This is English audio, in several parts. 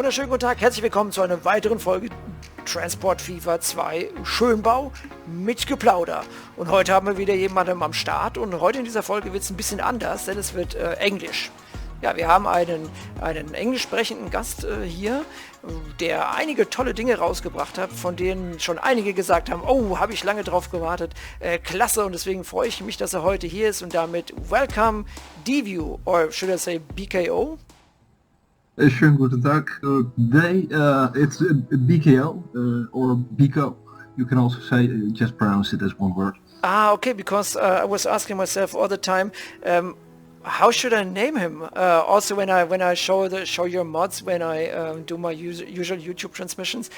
wunderschönen guten Tag, herzlich willkommen zu einer weiteren Folge Transport Fever 2 Schönbau mit Geplauder. Und heute haben wir wieder jemanden am Start und heute in dieser Folge wird es ein bisschen anders, denn es wird Englisch. Ja, wir haben einen englisch sprechenden Gast hier, der einige tolle Dinge rausgebracht hat, von denen schon einige gesagt haben, oh, habe ich lange drauf gewartet, klasse, und deswegen freue ich mich, dass er heute hier ist und damit welcome dview, or should I say BKO? Schönen guten Tag. Today it's BKO or BKO. You can also say just pronounce it as one word. Ah, okay, because I was asking myself all the time, how should I name him? Also, when I show your mods, when I do my usual YouTube transmissions,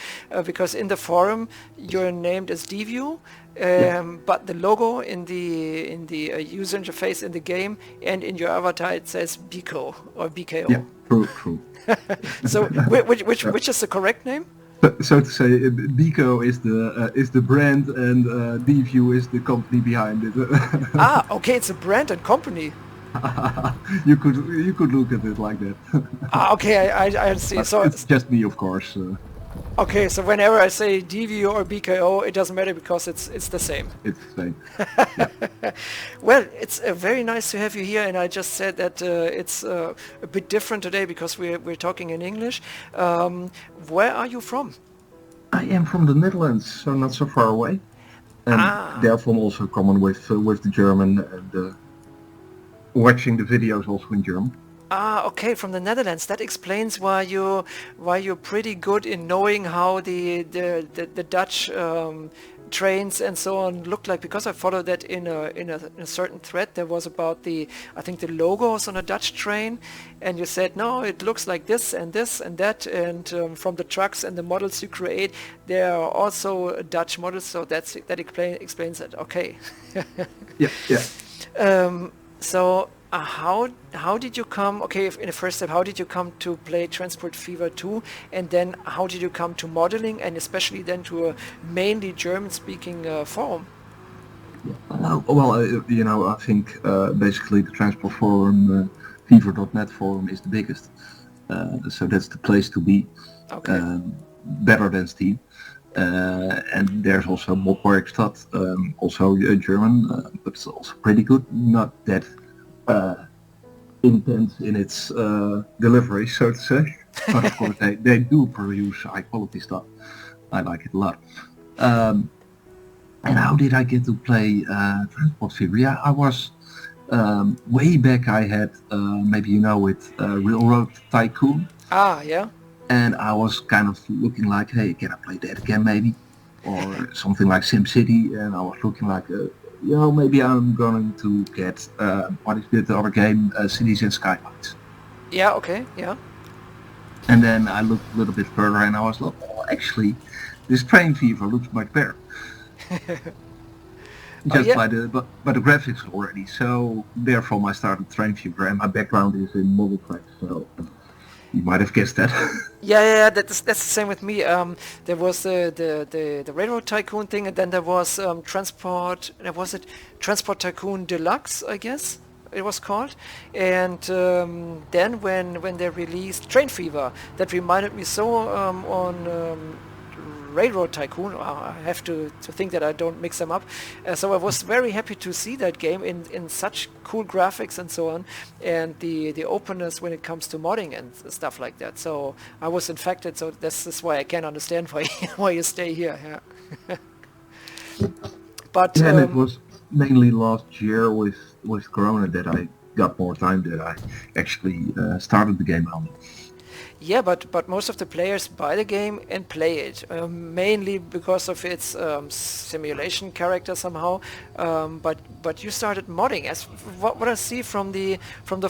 because in the forum you're named as dview, but the logo in the user interface in the game and in your avatar it says BKO or BKO. Yeah, true. So which is the correct name? So to say, BKO is the brand and dview is the company behind it. Ah, okay, it's a brand and company. you could look at it like that. Ah, okay, I see. So it's just me, of course. Okay, so whenever I say dview or BKO, it doesn't matter because it's the same. It's the same. Yeah. Well, it's very nice to have you here, and I just said that it's a bit different today because we're talking in English. Where are you from? I am from the Netherlands, so not so far away, and therefore also common with the German and watching the videos also in German. Ah, okay, from the Netherlands. That explains why you're pretty good in knowing how the Dutch trains and so on look like, because I followed that in a certain thread. There was about I think the logos on a Dutch train, and you said no, it looks like this and that, and from the trucks and the models you create, there are also Dutch models. So that explains it. Okay. Yeah. So how did you come, okay, in the first step, how did you come to play Transport Fever 2, and then how did you come to modeling, and especially then to a mainly German-speaking forum? I think basically the Transport Forum, fever.net forum is the biggest. So that's the place to be. Okay. Better than Steam. And there's also Motorradfahrer, also German, but it's also pretty good. Not that intense in its delivery, so to say. But of course they do produce high quality stuff. I like it a lot. And how did I get to play Transport Fever? Yeah, I was way back. I had maybe you know it, Railroad Tycoon. Ah, yeah. And I was kind of looking like, hey, can I play that again maybe? Or something like SimCity, and I was looking like, maybe I'm going to get, what is the other game, Cities and Skylines. Yeah, okay, yeah. And then I looked a little bit further and I was like, actually, this Train Fever looks much better. Just by the graphics already, so therefore I started Train Fever, and my background is in model tracks, so you might have guessed that. Yeah, that's the same with me. There was the Railroad Tycoon thing, and then there was Transport Tycoon Deluxe, I guess it was called. And then when they released Train Fever, that reminded me so on Railroad Tycoon. I have to think that I don't mix them up. So I was very happy to see that game in such cool graphics and so on, and the openness when it comes to modding and stuff like that. So I was infected. So this is why I can understand why you stay here. Yeah. But and it was mainly last year with Corona that I got more time, that I actually started the game on. Yeah, but most of the players buy the game and play it, mainly because of its simulation character somehow. But you started modding, as what I see from the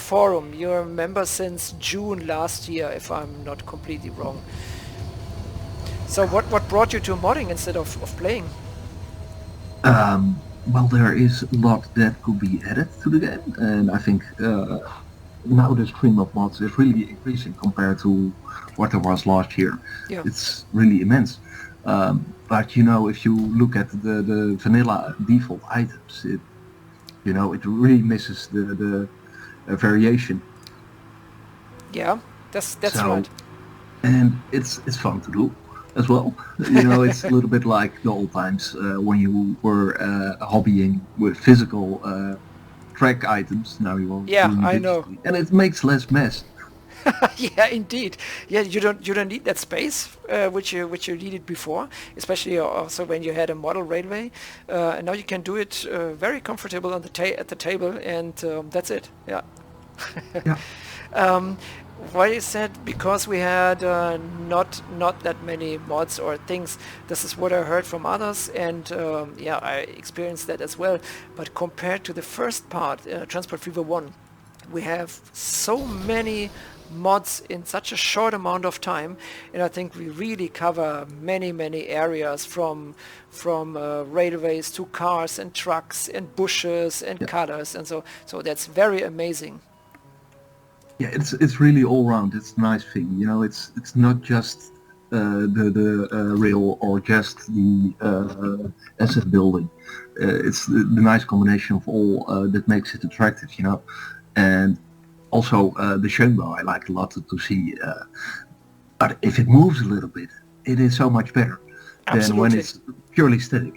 forum. You're a member since June last year, if I'm not completely wrong. So what brought you to modding instead of playing? Well, there is a lot that could be added to the game, and I think now the stream of mods is really increasing compared to what there was last year. Yeah. It's really immense. But if you look at the vanilla default items, it really misses the variation. Yeah, that's right. and it's fun to do as well. It's a little bit like the old times when you were hobbying with physical track items. Now you are Yeah, doing I know. digitally, and it makes less mess. Yeah, indeed. Yeah, you don't need that space which you needed before, especially also when you had a model railway. And now you can do it very comfortable on the at the table, and that's it. Yeah. Yeah, Um, why is that? Because we had not that many mods or things. This is what I heard from others, and yeah, I experienced that as well. But compared to the first part, Transport Fever 1, we have so many mods in such a short amount of time, and I think we really cover many areas from railways to cars and trucks and bushes and yeah, colors, and so that's very amazing. yeah. It's really all round. It's a nice thing. It's not just the rail or just the asset building. It's the nice combination of all that makes it attractive. And also the Schönbau I like a lot to see. But if it moves a little bit, it is so much better than when Absolutely. it's purely static.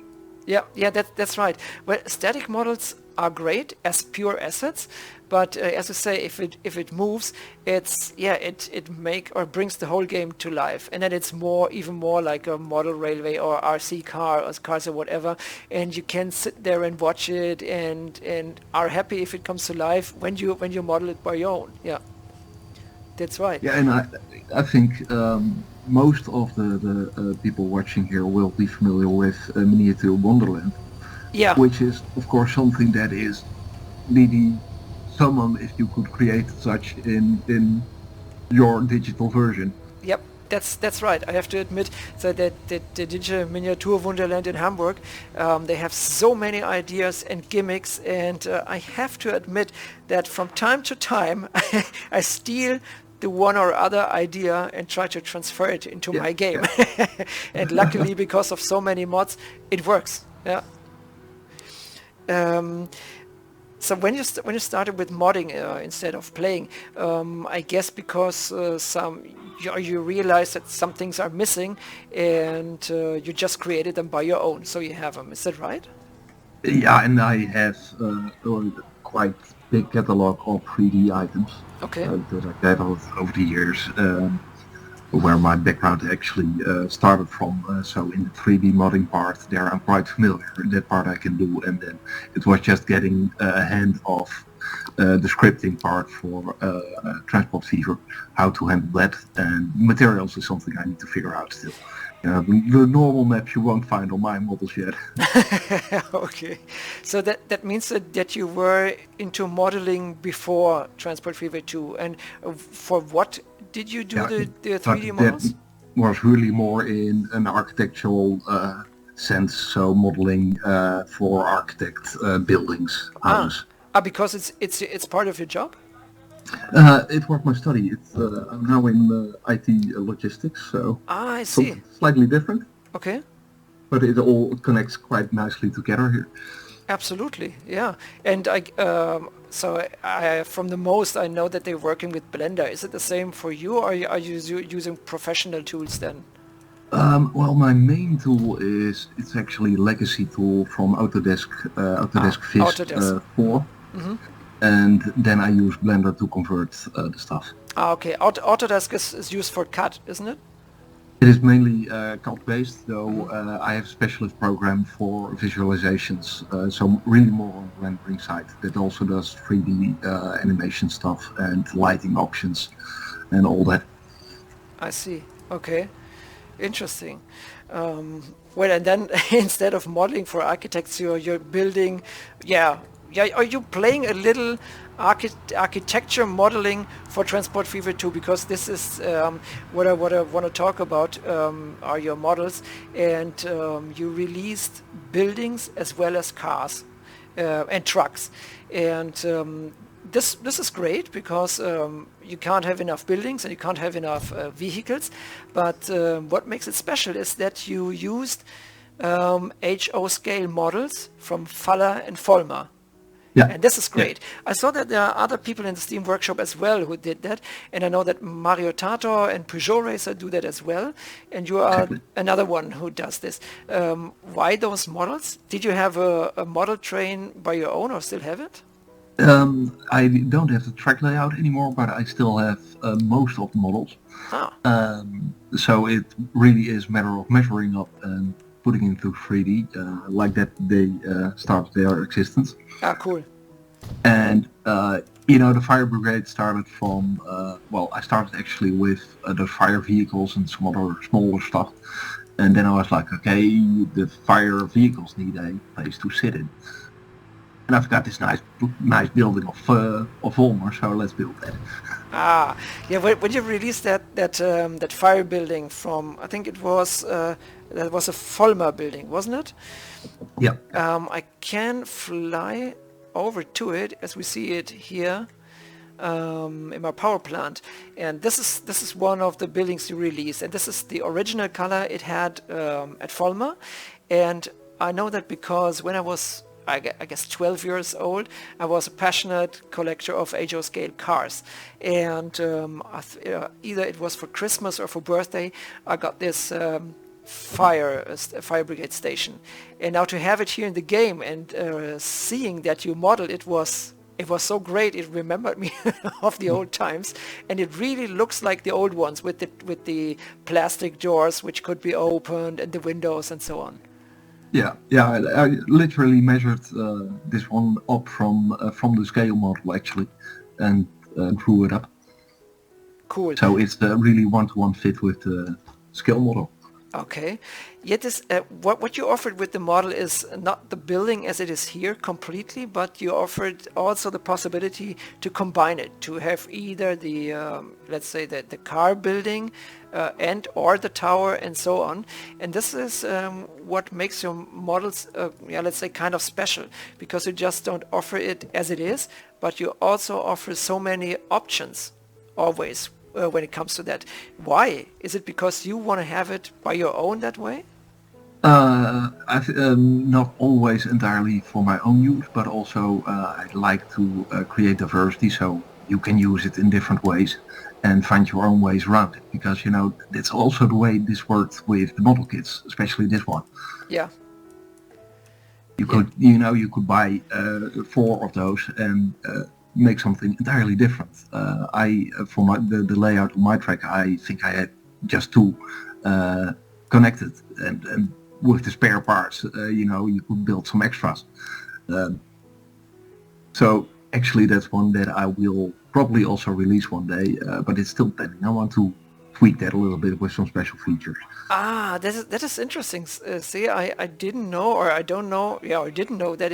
Yeah, that's right. Well, static models are great as pure assets, but as you say, if it moves, it make or brings the whole game to life, and then it's even more like a model railway or RC car or cars or whatever, and you can sit there and watch it and are happy if it comes to life when you model it by your own. Yeah, that's right. Yeah, and I think most of the people watching here will be familiar with Miniature Wonderland, Yeah. which is of course something that is needing someone if you could create such in your digital version. Yep, that's right. I have to admit that the Digital Miniatur Wunderland in Hamburg, they have so many ideas and gimmicks, and I have to admit that from time to time I steal the one or other idea and try to transfer it into Yeah, my game. yeah. And luckily, because of so many mods, it works. Yeah. Um, so when you started with modding instead of playing, I guess because you realize that some things are missing, and you just created them by your own, so you have them. Is that right? Yeah, and I have a quite big catalog of 3D items Okay. that I gathered over the years, where my background actually started from. So in the 3D modding part, there I'm quite familiar. That part I can do, and then it was just getting a hand of the scripting part for Transport Fever, how to handle that, and materials is something I need to figure out still. The normal maps you won't find on my models yet. Okay. So that means that you were into modeling before Transport Fever 2, and for what did you do Yeah, the but 3D that models? was really more in an architectural sense, so modeling for architect buildings, houses. Because it's part of your job? It was my study. I'm now in IT logistics, so I see. something slightly different, Okay. but it all connects quite nicely together here. Absolutely, yeah. And from the most I know that they're working with Blender. Is it the same for you, or are you using professional tools then? Well, my main tool it's actually a legacy tool from Autodesk Vis Autodesk. 4, and then I use Blender to convert the stuff. Okay. Autodesk is used for CAD, isn't it? It is mainly CAD-based, though I have a specialist program for visualizations, so really more on the rendering side that also does 3D animation stuff and lighting options and all that. I see. Okay. Interesting. Well, and then instead of modeling for architects, you're building, yeah. Are you playing a little architecture modeling for Transport Fever 2? Because this is what I want to talk about are your models, and you released buildings as well as cars and trucks, and this is great because you can't have enough buildings and you can't have enough vehicles, but what makes it special is that you used HO scale models from Faller and Vollmer. Yeah. And this is Yeah. great. I saw that there are other people in the Steam Workshop as well who did that, and I know that Mario Tator and Peugeot Racer do that as well, and you are Exactly. another one who does this. Why those models? Did you have a model train by your own or still have it? I don't have the track layout anymore, but I still have most of the models. Ah, So it really is a matter of measuring up and putting into 3D, like that they start their existence. cool. And the fire brigade started from, I started actually with the fire vehicles and some other smaller stuff. And then I was like, okay, the fire vehicles need a place to sit in. And I've got this nice building of Volmer, so let's build that. Yeah. When you released that fire building from, I think it was that was a Volmer building, wasn't it? Yeah. I can fly over to it as we see it here in my power plant, and this is one of the buildings you released, and this is the original color it had at Volmer, and I know that because when I was I guess 12 years old, I was a passionate collector of HO scale cars, and either it was for Christmas or for birthday, I got this fire brigade station, and now to have it here in the game and seeing that you modeled it was so great. It remembered me of the old times, and it really looks like the old ones with the plastic doors which could be opened and the windows and so on. Yeah. I literally measured this one up from the scale model actually, and drew it up. Cool. So it's really one-to-one fit with the scale model. Okay. Yet this what you offered with the model is not the building as it is here completely, but you offered also the possibility to combine it, to have either the let's say the car building and or the tower and so on. And this is what makes your models let's say kind of special, because you just don't offer it as it is, but you also offer so many options always. When it comes to that. Why? Is it because you want to have it by your own that way? Not always entirely for my own use, but also I like to create diversity, so you can use it in different ways and find your own ways around it, because that's also the way this worked with the model kits, especially this one. Yeah. You could buy 4 of those and make something entirely different. For the layout of my track, I think I had just 2 connected, and with the spare parts, you could build some extras. So actually, that's one that I will probably also release one day, but it's still pending. I want to tweak that a little bit with some special features. That is interesting. See, I didn't know, or I don't know. Yeah, I didn't know that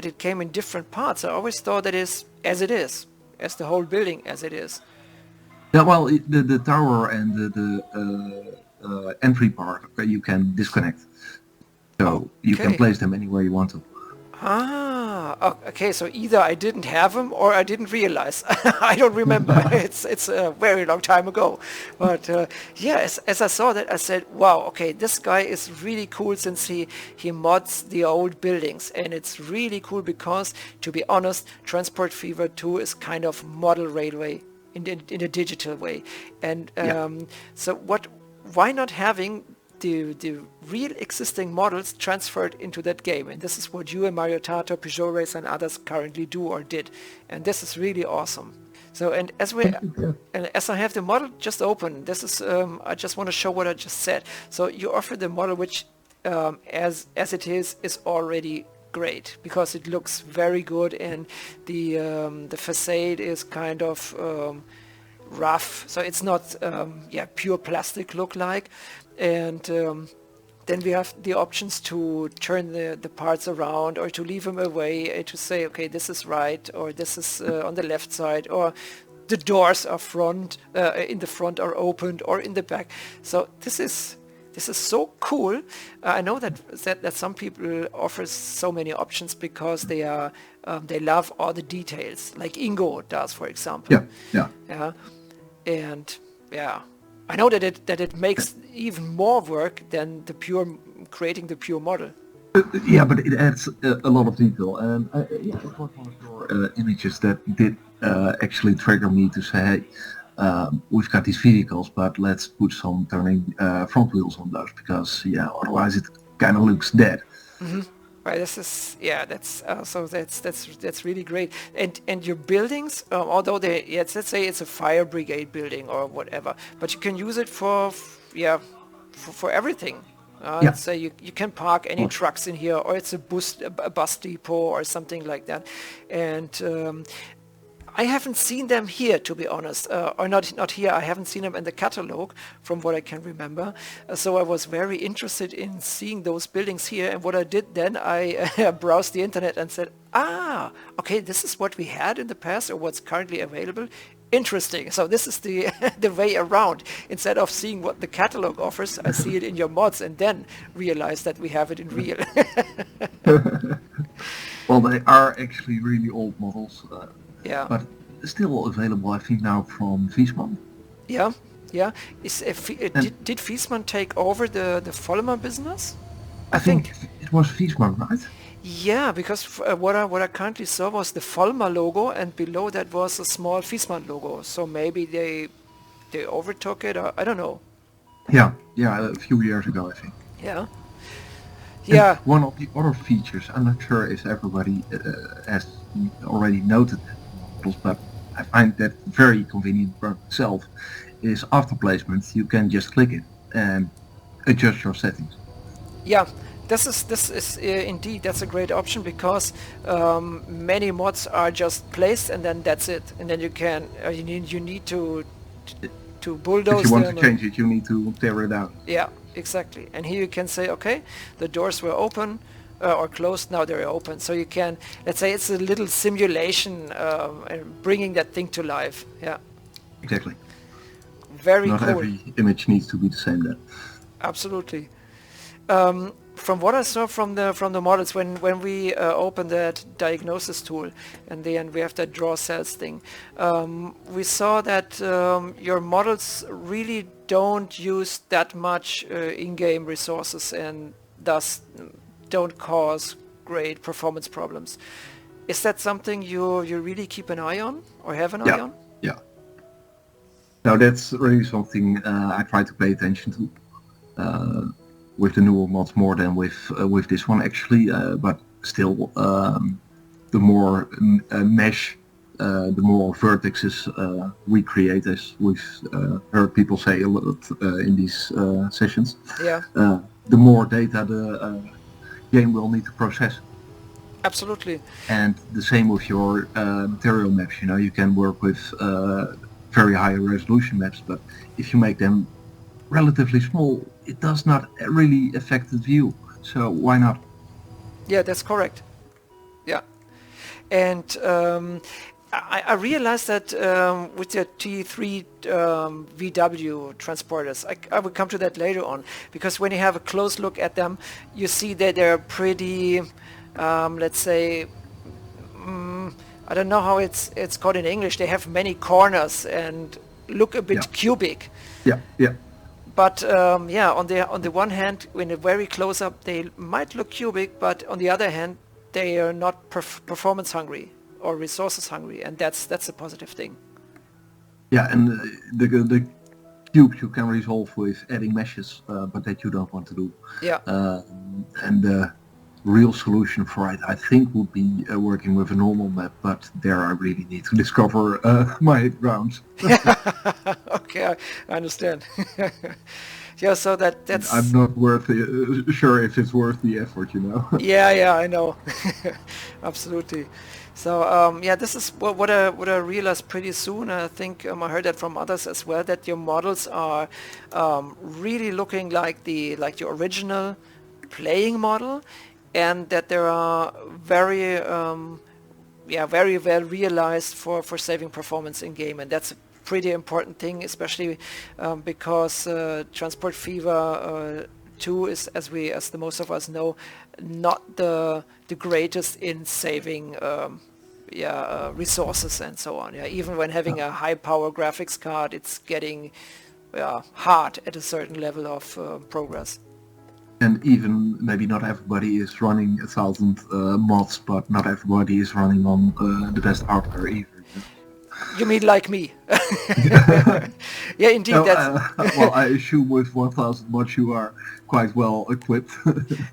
it came in different parts. I always thought that is as it is, as the whole building as it is. Yeah, well, the tower and the entry part you can disconnect, so you can place them anywhere you want to. Okay. So either I didn't have them or I didn't realize. I don't remember. It's a very long time ago. But as I saw that, I said, wow, okay, this guy is really cool since he mods the old buildings. And it's really cool because, to be honest, Transport Fever 2 is kind of model railway in a digital way. And so why not having the real existing models transferred into that game? And this is what you and Mario Tato, Peugeot Racer and others currently do or did, and this is really awesome. So, and as I have the model just open, this is I just want to show what I just said. So you offer the model which as it is already great, because it looks very good, and the facade is kind of rough, so it's not pure plastic look like. And then we have the options to turn the parts around, or to leave them away, to say, okay, this is right, or this is on the left side, or the doors are in the front are opened, or in the back. So this is so cool. I know that some people offer so many options because they love all the details, like Ingo does, for example. Yeah. And I know that it makes even more work than creating the pure model. Yeah, but it adds a lot of detail, and yeah, it was one of your images that did actually trigger me to say, hey, we've got these vehicles, but let's put some turning front wheels on those because yeah, otherwise it kind of looks dead. Right, this is that's so that's really great. And your buildings, although let's say it's a fire brigade building or whatever, but you can use it for everything. Yeah, Let's say you can park any of course. trucks in here, or it's a bus depot or something like that. And I haven't seen them here, to be honest, or not here. I haven't seen them in the catalog, from what I can remember. So I was very interested in seeing those buildings here. And what I did then, I browsed the internet and said, okay, this is what we had in the past, or what's currently available. Interesting. So this is the the way around. Instead of seeing what the catalog offers, I see it in your mods, and then realize that we have it in real. Well, they are actually really old models, Yeah. but still available, I think, now from Viessmann. Yeah, yeah. And Did Fiesmann take over the Vollmer business? I I think think. it was Viessmann, right? Yeah, because what I currently saw was the Vollmer logo, and below that was a small Fiesmann logo. So maybe they overtook it, or I don't know. Yeah, yeah, a few years ago, I think. Yeah, And yeah, one of the other features, I'm not sure if everybody has already noted that in models, but I find that very convenient for itself, is after placement, you can just click it and adjust your settings. yeah. This is indeed that's a great option, because many mods are just placed and then that's it, and then you need to If you bulldoze want to them. change it, you need to tear it down. Yeah, exactly. And here you can say, okay, the doors were open or closed, now they're open. So you can, let's say it's a little simulation and bringing that thing to life. Yeah, Exactly. very Not cool. every image needs to be the same then. Absolutely. From what I saw from the models, when we open that diagnosis tool, and then we have that draw cells thing, we saw that your models really don't use that much in-game resources, and thus don't cause great performance problems. Is that something you really keep an eye on, or have an eye Yeah, on? yeah. Now that's really something I try to pay attention to. With the newer mods more than with this one actually, but still, the more mesh, the more vertexes we create, as we've heard people say a lot in these sessions, Yeah, the more data the game will need to process. absolutely. And the same with your material maps. You know, you can work with very high resolution maps, but if you make them relatively small, it does not really affect the view. So why not? Yeah, that's correct. Yeah. And I realized that with the T3 VW transporters, I will come to that later on, because when you have a close look at them, you see that they're pretty, let's say, I don't know how it's called in English. They have many corners and look a bit Yeah, cubic. yeah, yeah, But yeah, on the one hand, when they're very close up, they might look cubic, but on the other hand, they are not performance hungry or resources hungry, and that's a positive thing. yeah. And the cubes you can resolve with adding meshes, but that you don't want to do. Yeah. And the real solution for it, I think, would be working with a normal map. But there, I really need to discover my grounds. Okay, I understand. Yeah, so that's I'm not sure if it's worth the effort, you know. yeah, I know. Absolutely. So yeah, this is what I realized pretty soon. I think I heard that from others as well, that your models are really looking like the original playing model, and that they are very very well realized for saving performance in game, and that's a pretty important thing, especially because Transport Fever 2 is, as the most of us know, not the greatest in saving resources and so on. Yeah, even when having a high power graphics card, it's getting hard at a certain level of progress. And even maybe not everybody is running 1,000 mods, but not everybody is running on the best hardware either. You mean like me? Yeah, indeed. No, That's well, I assume with 1,000 mods you are quite well equipped.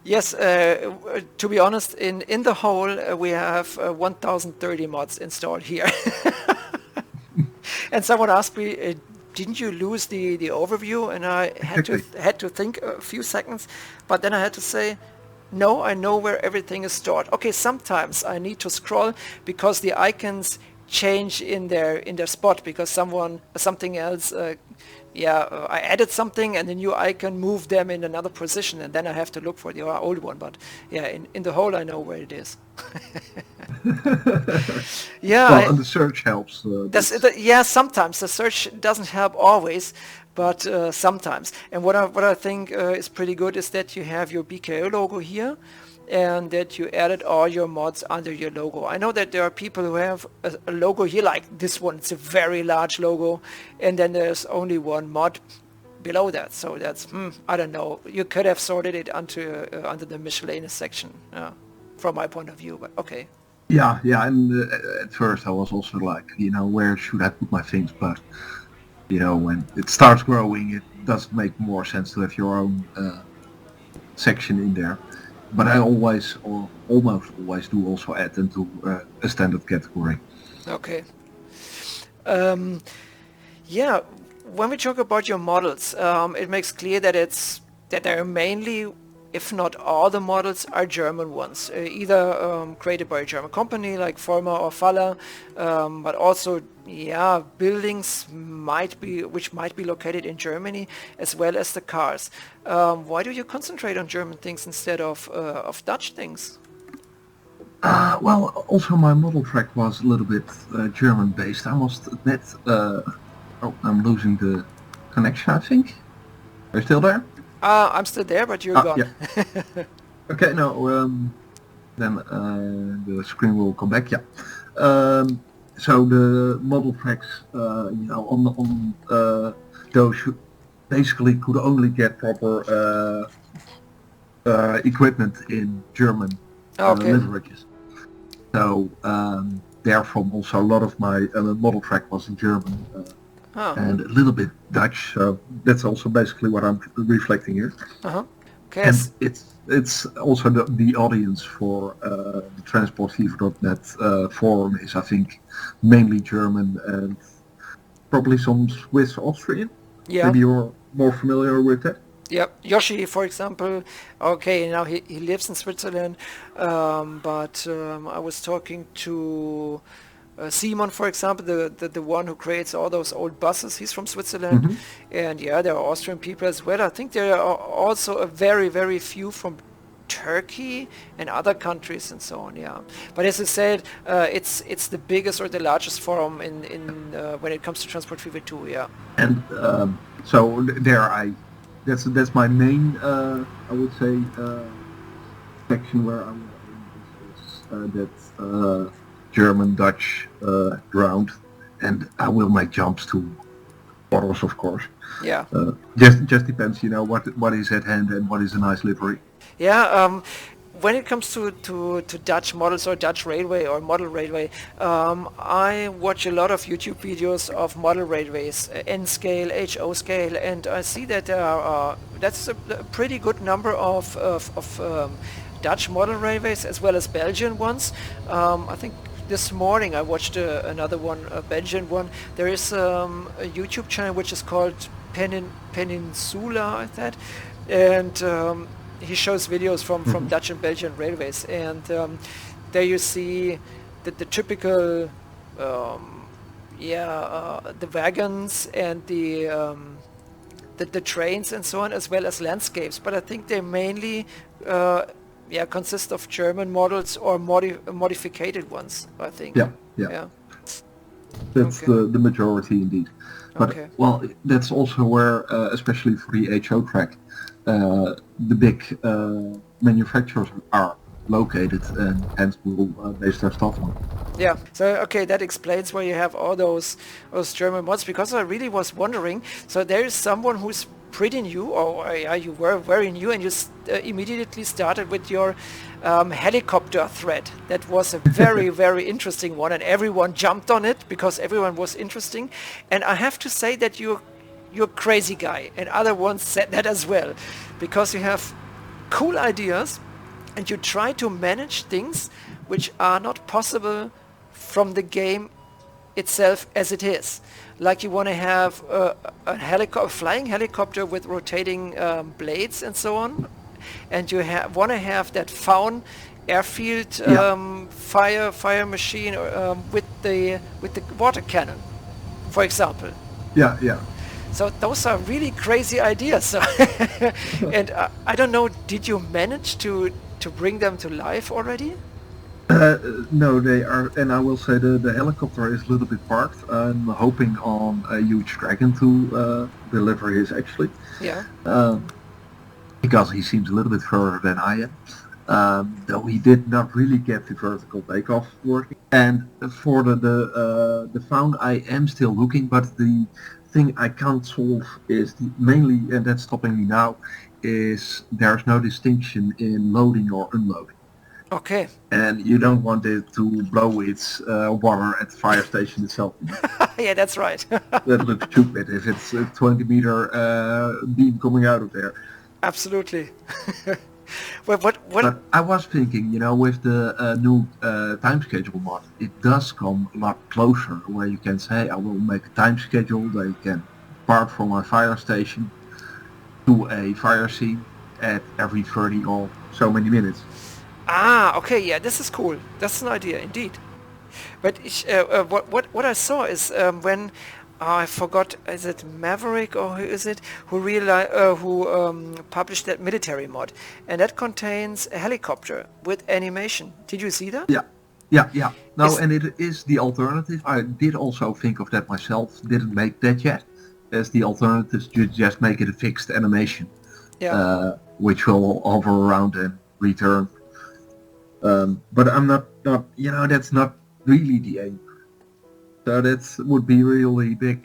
yes. To be honest, in the whole, we have 1,030 mods installed here. And someone asked me, "Didn't you lose the overview?" And I had to think a few seconds, but then I had to say, "No, I know where everything is stored." Okay, sometimes I need to scroll because the icons change in their spot because something else. I added something and the new icon moved them in another position, and then I have to look for the old one. But yeah, in the whole, I know where it is. Yeah, Well, and the search helps. yeah, sometimes the search doesn't help always, but sometimes. And what I think is pretty good is that you have your BKO logo here, and that you added all your mods under your logo. I know that there are people who have a logo here like this one. It's a very large logo, and then there's only one mod below that. So that's I don't know. You could have sorted it under the miscellaneous section, from my point of view. But okay. Yeah, and at first I was also like, where should I put my things? But when it starts growing, it does make more sense to have your own section in there. But I always, or almost always, do also add them to a standard category. Okay. Yeah, when we talk about your models, it makes clear that they're mainly, if not all the models, are German ones, either created by a German company like Forma or Faller, but also buildings which might be located in Germany, as well as the cars. Why do you concentrate on German things instead of Dutch things? Well, also my model track was a little bit German based. I must admit, I'm losing the connection, I think. Are you still there? I'm still there, but you're gone. Yeah. Okay, no, then the screen will come back, yeah. So the model tracks, on those you basically could only get proper equipment in German leverages. So therefrom also a lot of my model track was in German. And a little bit Dutch, so that's also basically what I'm reflecting here. Okay. And it's also the audience for the transportfever.net forum is, I think, mainly German and probably some Swiss, Austrian. Yeah. Maybe you're more familiar with that. Yep, Yoshi, for example. Okay, now he lives in Switzerland, but I was talking to Simon, for example, the one who creates all those old buses. He's from Switzerland, and there are Austrian people as well. I think there are also a very, very few from Turkey and other countries and so on. Yeah, but as I said, it's the biggest or the largest forum in when it comes to Transport Fever 2. Yeah, and so that's my main I would say section where I'm that. German, Dutch ground, and I will make jumps to others, of course. Yeah. Just depends, what is at hand and what is a nice livery. Yeah. When it comes to Dutch models or Dutch railway or model railway, I watch a lot of YouTube videos of model railways, N scale, HO scale, and I see that there are that's a pretty good number of Dutch model railways as well as Belgian ones. I think this morning I watched another one, a Belgian one. There is a YouTube channel which is called Peninsula, I think, and he shows videos from Dutch and Belgian railways, and there you see the typical the wagons and the trains and so on, as well as landscapes. But I think they mainly consist of German models or modified ones, I think. Yeah. That's the majority indeed. But well, that's also where, especially for the HO track, the big manufacturers are located and hence will base their stuff on. Yeah, so that explains why you have all those German mods, because I really was wondering, so there is someone who's pretty new, or you were very new, and you immediately started with your helicopter thread. That was a very, very interesting one, and everyone jumped on it because everyone was interesting. And I have to say that you're a crazy guy, and other ones said that as well, because you have cool ideas, and you try to manage things which are not possible from the game itself as it is. Like you want to have a flying helicopter with rotating blades and so on, and you want to have that Faun airfield fire machine with the water cannon, for example. Yeah. So those are really crazy ideas. So and I don't know, did you manage to bring them to life already? No, they are, and I will say the helicopter is a little bit parked. I'm hoping on a huge dragon to deliver his actually. Yeah. Because he seems a little bit further than I am. Though he did not really get the vertical takeoff working. And for the Faun, I am still looking, but the thing I can't solve is mainly, and that's stopping me now, is there's no distinction in loading or unloading. Okay. And you don't want it to blow its water at the fire station itself. Yeah, that's right. That looks stupid if it's a 20-meter beam coming out of there. Absolutely. What? But I was thinking, with the new time schedule mod, it does come a lot closer, where you can say, I will make a time schedule that you can part from my fire station to a fire scene at every 30 or so many minutes. Ah, okay, yeah, this is cool. That's an idea, indeed. But what I saw is when I forgot, is it Maverick or who is it who published that military mod, and that contains a helicopter with animation. Did you see that? Yeah. No, and it is the alternative. I did also think of that myself. Didn't make that yet. As the alternative, you just make it a fixed animation, which will hover around and return. But I'm not, that's not really the aim. So that would be really big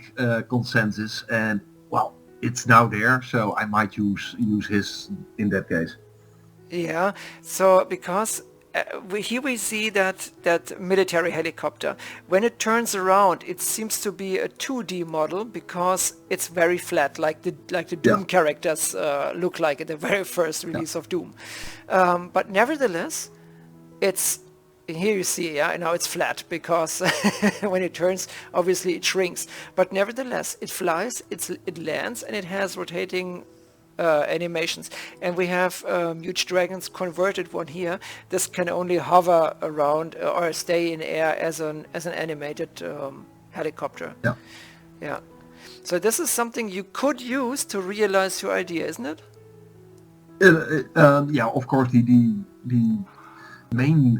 consensus, and well, it's now there, so I might use his in that case. Yeah. So because here we see that military helicopter. When it turns around, it seems to be a 2D model because it's very flat, like the Doom characters look like at the very first release of Doom. But nevertheless, it's here you see, now it's flat because when it turns, obviously it shrinks. But nevertheless, it flies, it lands, and it has rotating animations. And we have huge dragons converted one here. This can only hover around or stay in air as an animated helicopter. Yeah. So this is something you could use to realize your idea, isn't it? Yeah, of course. The main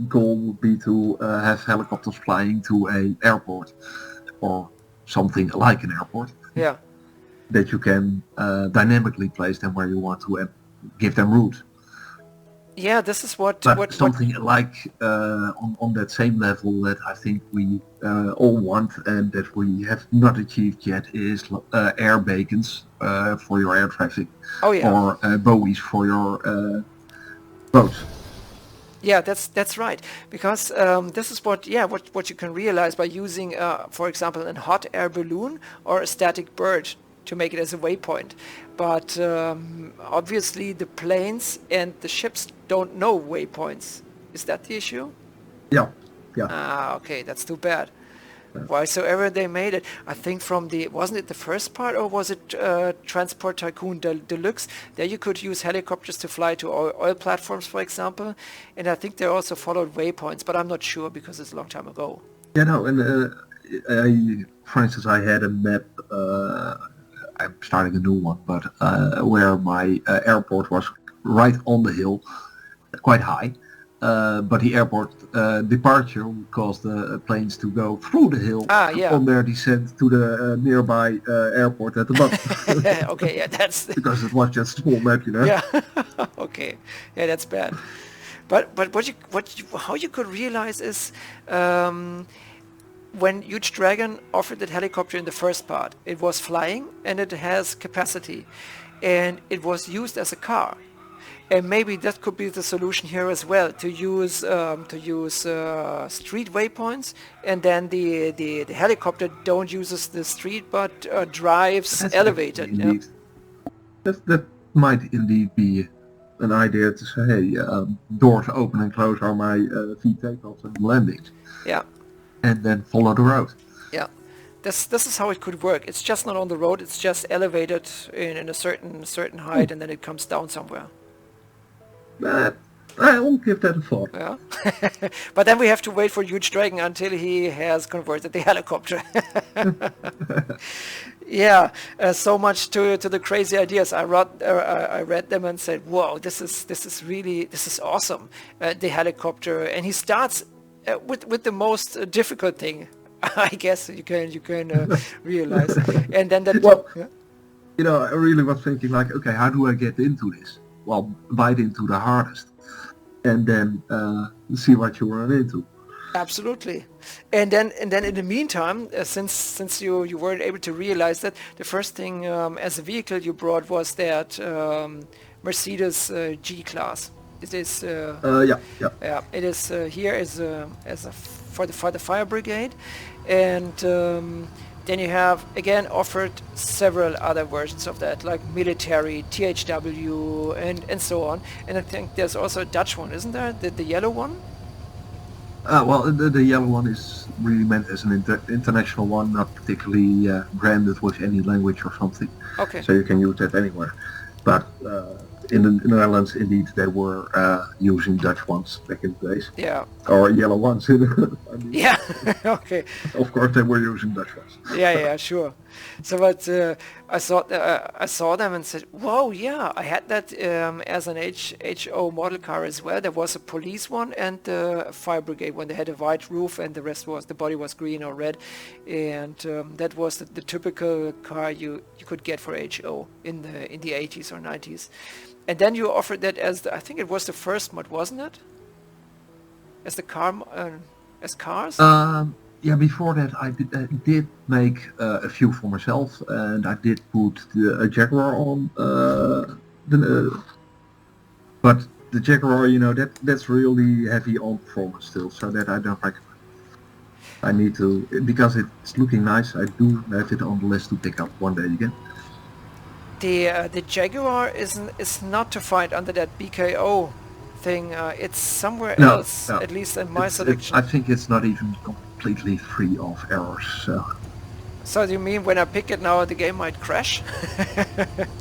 goal would be to have helicopters flying to an airport or something like an airport. Yeah. That you can dynamically place them where you want to and give them route. Yeah, this is what something like on that same level that I think we all want and that we have not achieved yet is air beacons for your air traffic. Oh yeah. Or buoys for your boats. Yeah, that's right. Because this is what you can realize by using, for example, a hot air balloon or a static bird to make it as a waypoint. But obviously the planes and the ships don't know waypoints. Is that the issue? Yeah. Ah, okay, that's too bad. Why soever they made it, I think wasn't it the first part, or was it Transport Tycoon Deluxe? There you could use helicopters to fly to oil platforms, for example, and I think they also followed waypoints, but I'm not sure because it's a long time ago. Yeah, no, and for instance, I had a map, I'm starting a new one, but where my airport was right on the hill, quite high. But the airport departure would cause the planes to go through the hill on their descent to the nearby airport at the bottom. Okay, yeah, that's because it was just a small map, Yeah. Okay, yeah, that's bad. But how you could realize is when Huge Dragon offered that helicopter in the first part, it was flying and it has capacity, and it was used as a car. And maybe that could be the solution here as well, to use street waypoints, and then the helicopter don't uses the street but drives That's elevated. actually indeed. That might indeed be an idea to say, hey, doors open and close are my feet takeoffs and landings, Yeah, and then follow the road. yeah. This is how it could work. It's just not on the road. It's just elevated in a certain height, and then it comes down somewhere. I'll give that a thought. Yeah. But then we have to wait for Huge Dragon until he has converted the helicopter. Yeah, so much to the crazy ideas. I read them and said, "Whoa, this is awesome." The helicopter, and he starts with the most difficult thing, I guess you can realize, and then that. Well, Yeah. I really was thinking like, okay, how do I get into this? Well, bite into the hardest, and then see what you run into. Absolutely, and then in the meantime, since you weren't able to realize that, the first thing as a vehicle you brought was that Mercedes G-Class. It is Yeah. it is here as a for the fire brigade, and then you have again offered several other versions of that, like military, THW, and so on. And I think there's also a Dutch one, isn't there? The yellow one. Well, the yellow one is really meant as an international one, not particularly branded with any language or something. Okay. So you can use that anywhere. But in the Netherlands, indeed, they were using Dutch ones back in the days. Yeah. Or yellow ones. Yeah. Okay. Of course, they were using Dutch ones. Yeah, sure. So, but I saw them and said, "Whoa, yeah, I had that as an HO model car as well. There was a police one and a fire brigade one. They had a white roof, and the body was green or red, and that was the typical car you could get for HO in the 80s or 90s. And then you offered that as I think it was the first mod, wasn't it? As the car, as cars. Yeah, before that I did make a few for myself, and I did put a Jaguar on. But the Jaguar, that's really heavy on performance still, so that I don't recommend. I need to, because it's looking nice, I do have it on the list to pick up one day again. The Jaguar is not to find under that BKO thing. It's somewhere else, No. at least in my It's- selection. I think it's not even completely free of errors. So do you mean when I pick it now, the game might crash?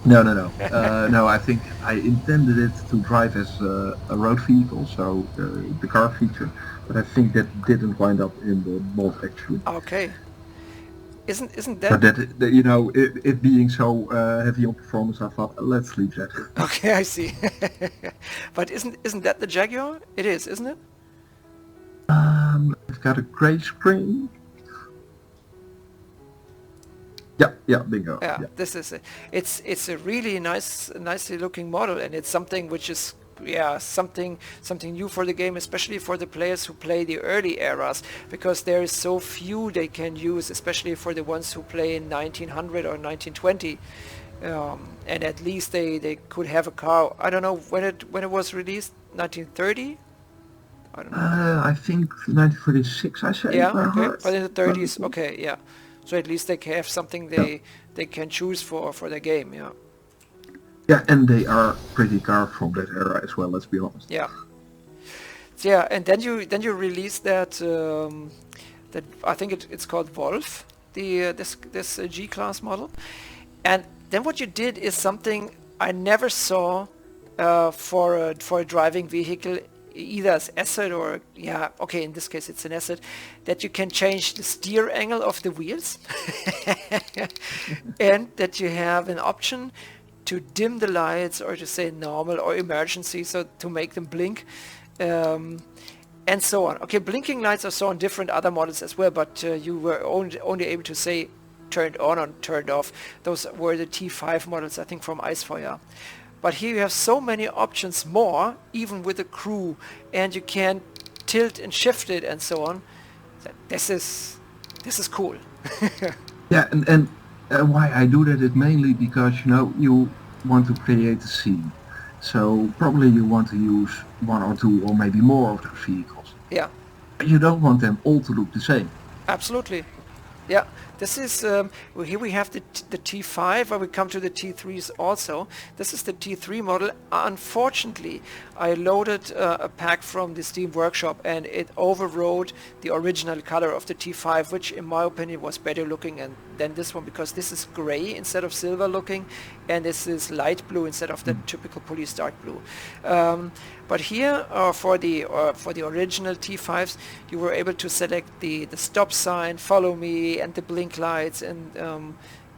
No. No, I think I intended it to drive as a road vehicle, so the car feature, but I think that didn't wind up in the mod actually. Okay. Isn't But that... it being so heavy on performance, I thought, let's leave that. Okay, I see. But isn't that the Jaguar? It is, isn't it? It's got a grey screen. Yeah, bingo. Yeah, this is it. It's a really nicely looking model, and it's something which is something new for the game, especially for the players who play the early eras, because there is so few they can use, especially for the ones who play in 1900 or 1920. And at least they could have a car. I don't know when it was released. 1930. I don't know. I think 1936. I say. Yeah, by okay, heart. but in the 30s, okay, yeah. So at least they can have something they can choose for their game, yeah. Yeah, and they are pretty cars from that era as well. Let's be honest. Yeah. So, yeah, and then you release that that I think it's called Wolf, this G-Class model, and then what you did is something I never saw for a driving vehicle, either as asset or in this case it's an asset, that you can change the steer angle of the wheels, and that you have an option to dim the lights or to say normal or emergency, so to make them blink, and so on. Okay, blinking lights are so on different other models as well, but you were only able to say turned on or turned off. Those were the T5 models, I think, from Icefire. But here you have so many options more, even with a crew, and you can tilt and shift it and so on. This is this is cool. Yeah, and why I do that is mainly because, you want to create a scene. So probably you want to use one or two or maybe more of those vehicles. Yeah, But you don't want them all to look the same. absolutely. Yeah, this is, well, here we have the T5, where we come to the T3s also. This is the T3 model. Unfortunately, I loaded a pack from the Steam Workshop and it overrode the original color of the T5, which in my opinion was better looking than this one, because this is gray instead of silver looking, and this is light blue instead of the typical police dark blue. But here, for the original T5s, you were able to select the stop sign, follow me, and the blink lights, and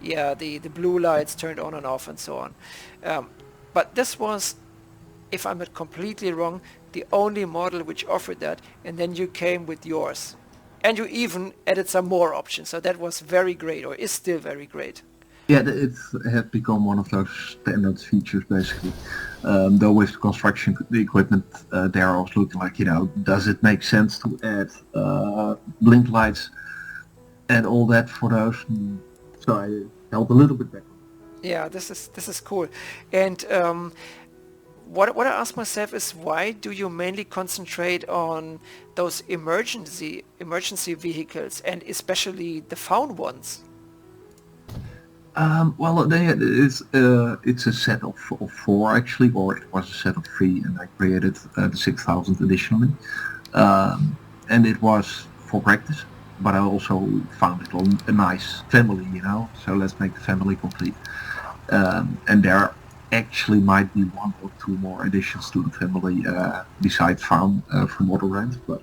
the blue lights turned on and off, and so on. But this was, if I'm not completely wrong, the only model which offered that, and then you came with yours. And you even added some more options, so that was very great, or is still very great. Yeah, it has become one of those standard features, basically. Though with construction equipment, there I was looking like, does it make sense to add blink lights and all that for those? So I held a little bit back. Yeah, this is cool. And what I ask myself is, why do you mainly concentrate on those emergency vehicles, and especially the Faun ones? Well, it's a set of 4 actually, or it was a set of 3, and I created the 6000 additionally. And it was for practice, but I also found it a nice family, so let's make the family complete. And there actually might be 1 or 2 more additions to the family besides Faun from Motorrad, but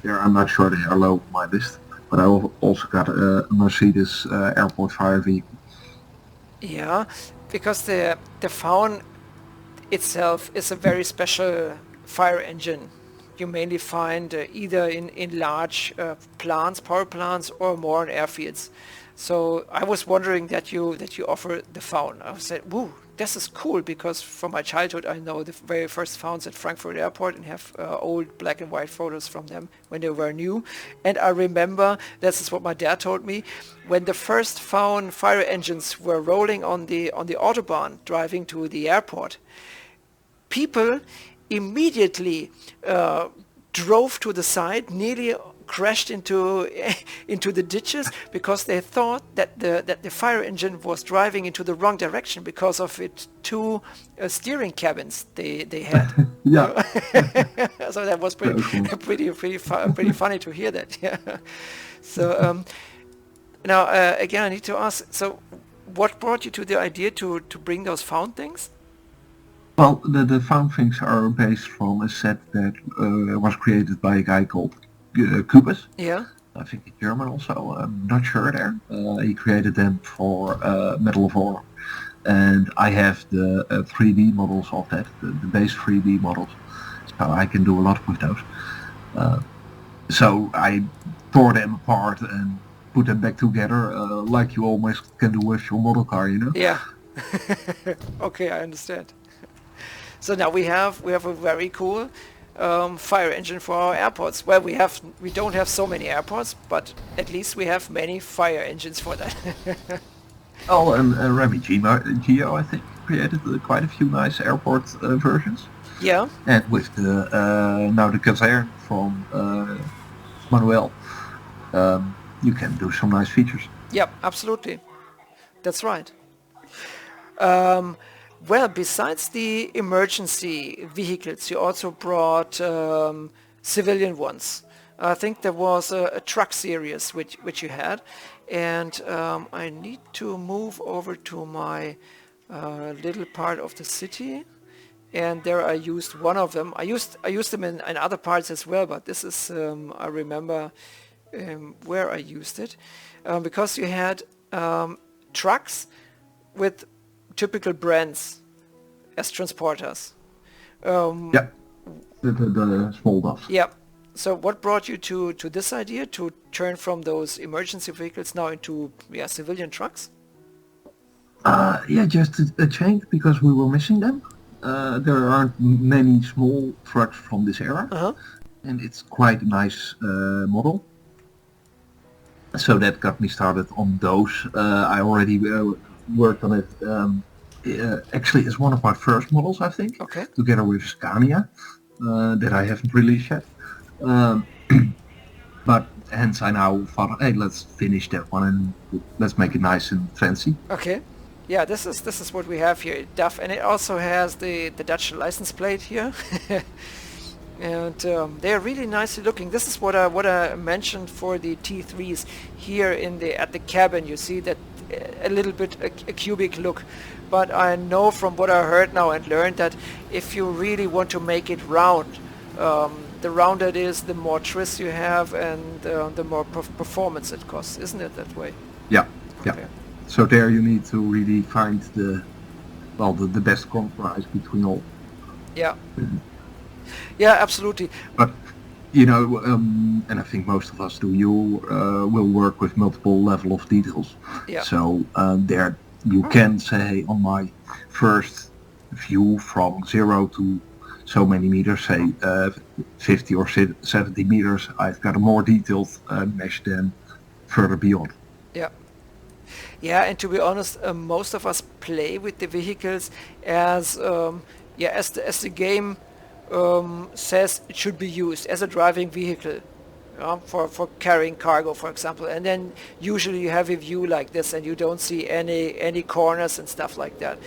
there I'm not sure they are low on my list. But I also got a Mercedes airport fire vehicle. Yeah, because the Faun itself is a very special fire engine. You mainly find either in large power plants, or more in airfields. So I was wondering that you offer the Faun. I said, "Woo, this is cool," because from my childhood I know the very first Fauns at Frankfurt Airport, and have old black and white photos from them when they were new. And I remember, this is what my dad told me, when the first Faun fire engines were rolling on the Autobahn driving to the airport, people immediately drove to the side, nearly crashed into the ditches, because they thought that the fire engine was driving into the wrong direction because of its 2 steering cabins they had. Yeah. So that was pretty funny to hear that. Yeah. So now again, I need to ask. So, what brought you to the idea to bring those Faun things? Well, the Faun things are based from a set that was created by a guy called Kubus. Yeah. I think in German also. I'm not sure there. He created them for Medal of Honor. And I have the 3D models of that, the base 3D models. So I can do a lot with those. So I tore them apart and put them back together, like you almost can do with your model car, Yeah. Okay, I understand. So now we have a very cool fire engine for our airports. Well, we don't have so many airports, but at least we have many fire engines for that. Oh, and Remy Geo, I think, created quite a few nice airport versions. Yeah. And with the now the Kazerne from Manuel, you can do some nice features. Yep, absolutely. That's right. Well, besides the emergency vehicles, you also brought civilian ones. I think there was a truck series which you had, and I need to move over to my little part of the city, and there I used one of them. I used them in other parts as well, but this is I remember where I used it, because you had trucks with typical brands as transporters. Yeah, the small dots. Yeah. So what brought you to this idea to turn from those emergency vehicles now into civilian trucks? Yeah, just a change, because we were missing them. There aren't many small trucks from this era, Uh-huh. and it's quite a nice model. So that got me started on those. I already worked on it. Actually, it's one of my first models, I think, Okay. together with Scania, that I haven't released yet. Um, but hence I now thought, hey, let's finish that one and let's make it nice and fancy. Okay. Yeah, this is what we have here, DAF, and it also has the Dutch license plate here. And they are really nicely looking. This is what I mentioned for the T3s here at the cabin. You see that a little bit a cubic look, but I know from what I heard now and learned that if you really want to make it round, the rounder it is, the more twists you have, and the more performance it costs. Isn't it that way? Yeah, Okay. yeah. So there you need to really find the best compromise between all. Yeah. Yeah, absolutely. But you know, and I think most of us do. You will work with multiple level of details. Yeah. So there you can say on my first view from 0 to so many meters, say 50 or 70 meters, I've got a more detailed mesh than further beyond. Yeah. Yeah, and to be honest, most of us play with the vehicles as as the game says it should be used as a driving vehicle, for carrying cargo, for example. And then usually you have a view like this, and you don't see any corners and stuff like that.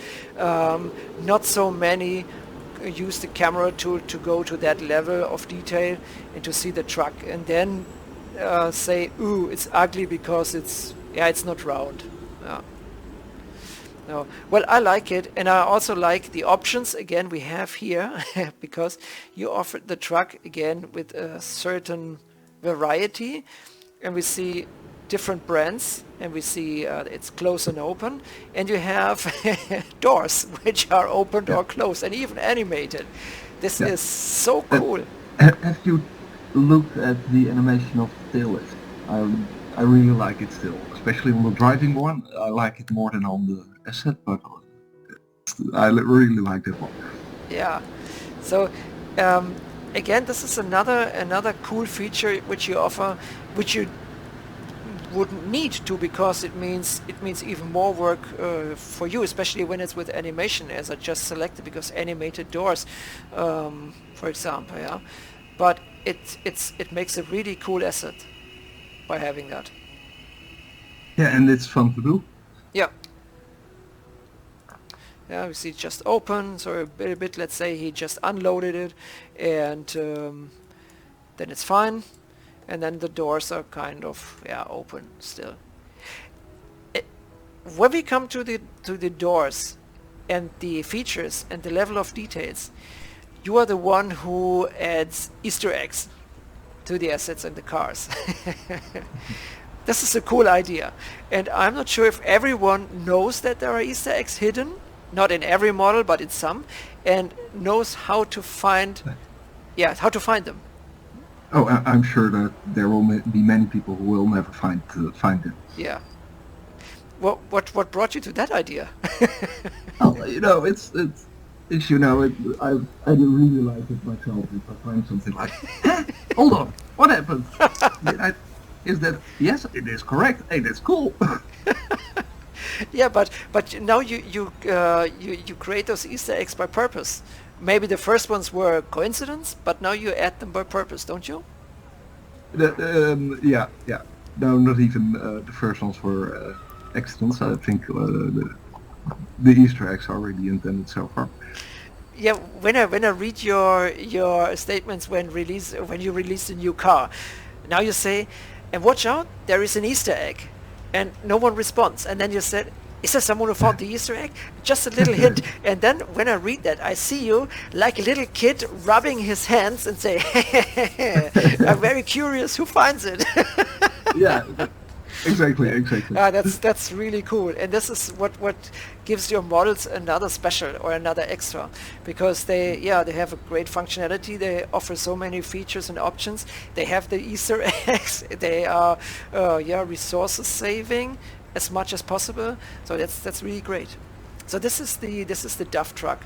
Not so many use the camera tool to go to that level of detail and to see the truck, and then say, "Ooh, it's ugly because it's not round." Yeah. No. Well, I like it, and I also like the options again we have here because you offered the truck again with a certain variety, and we see different brands, and we see it's closed and open, and you have doors which are opened or closed and even animated. This is so cool. Have you looked at the animation of the tail lift? I really like it still, especially on the driving one. I like it more than on the asset, but I really like that one. Yeah. So again, this is another cool feature which you offer, which you wouldn't need to, because it means even more work for you, especially when it's with animation, as I just selected, because animated doors, for example, yeah. But it makes a really cool asset by having that. Yeah, and it's fun to do. Yeah. Yeah, we see it just open, so a bit, let's say he just unloaded it, and then it's fine, and then the doors are kind of open still. When we come to the doors and the features and the level of details, you are the one who adds Easter eggs to the assets and the cars. This is a cool idea, and I'm not sure if everyone knows that there are Easter eggs hidden, not in every model, but in some, and knows how to find them. Oh, I'm sure that there will be many people who will never find them. Yeah. What brought you to that idea? Well, you know, it's you know, I really like it myself. If I find something like, hold on, what happened? Is that, yes, it is correct. Hey, that's cool. Yeah, but now you create those Easter eggs by purpose. Maybe the first ones were coincidence, but now you add them by purpose, don't you? Yeah. No, not even the first ones were accidents. I think the Easter eggs are already intended so far. Yeah, when I read your statements when you release a new car, now you say, and watch out, there is an Easter egg, and no one responds, and then you said, is there someone who found the Easter egg? Just a little hint. And then when I read that, I see you like a little kid rubbing his hands and say, I'm very curious who finds it. Yeah, exactly. That's really cool. And this is what gives your models another special or another extra, because they have a great functionality. They offer so many features and options. They have the Easter eggs. They are resources saving as much as possible, so that's really great. So this is the DAF truck.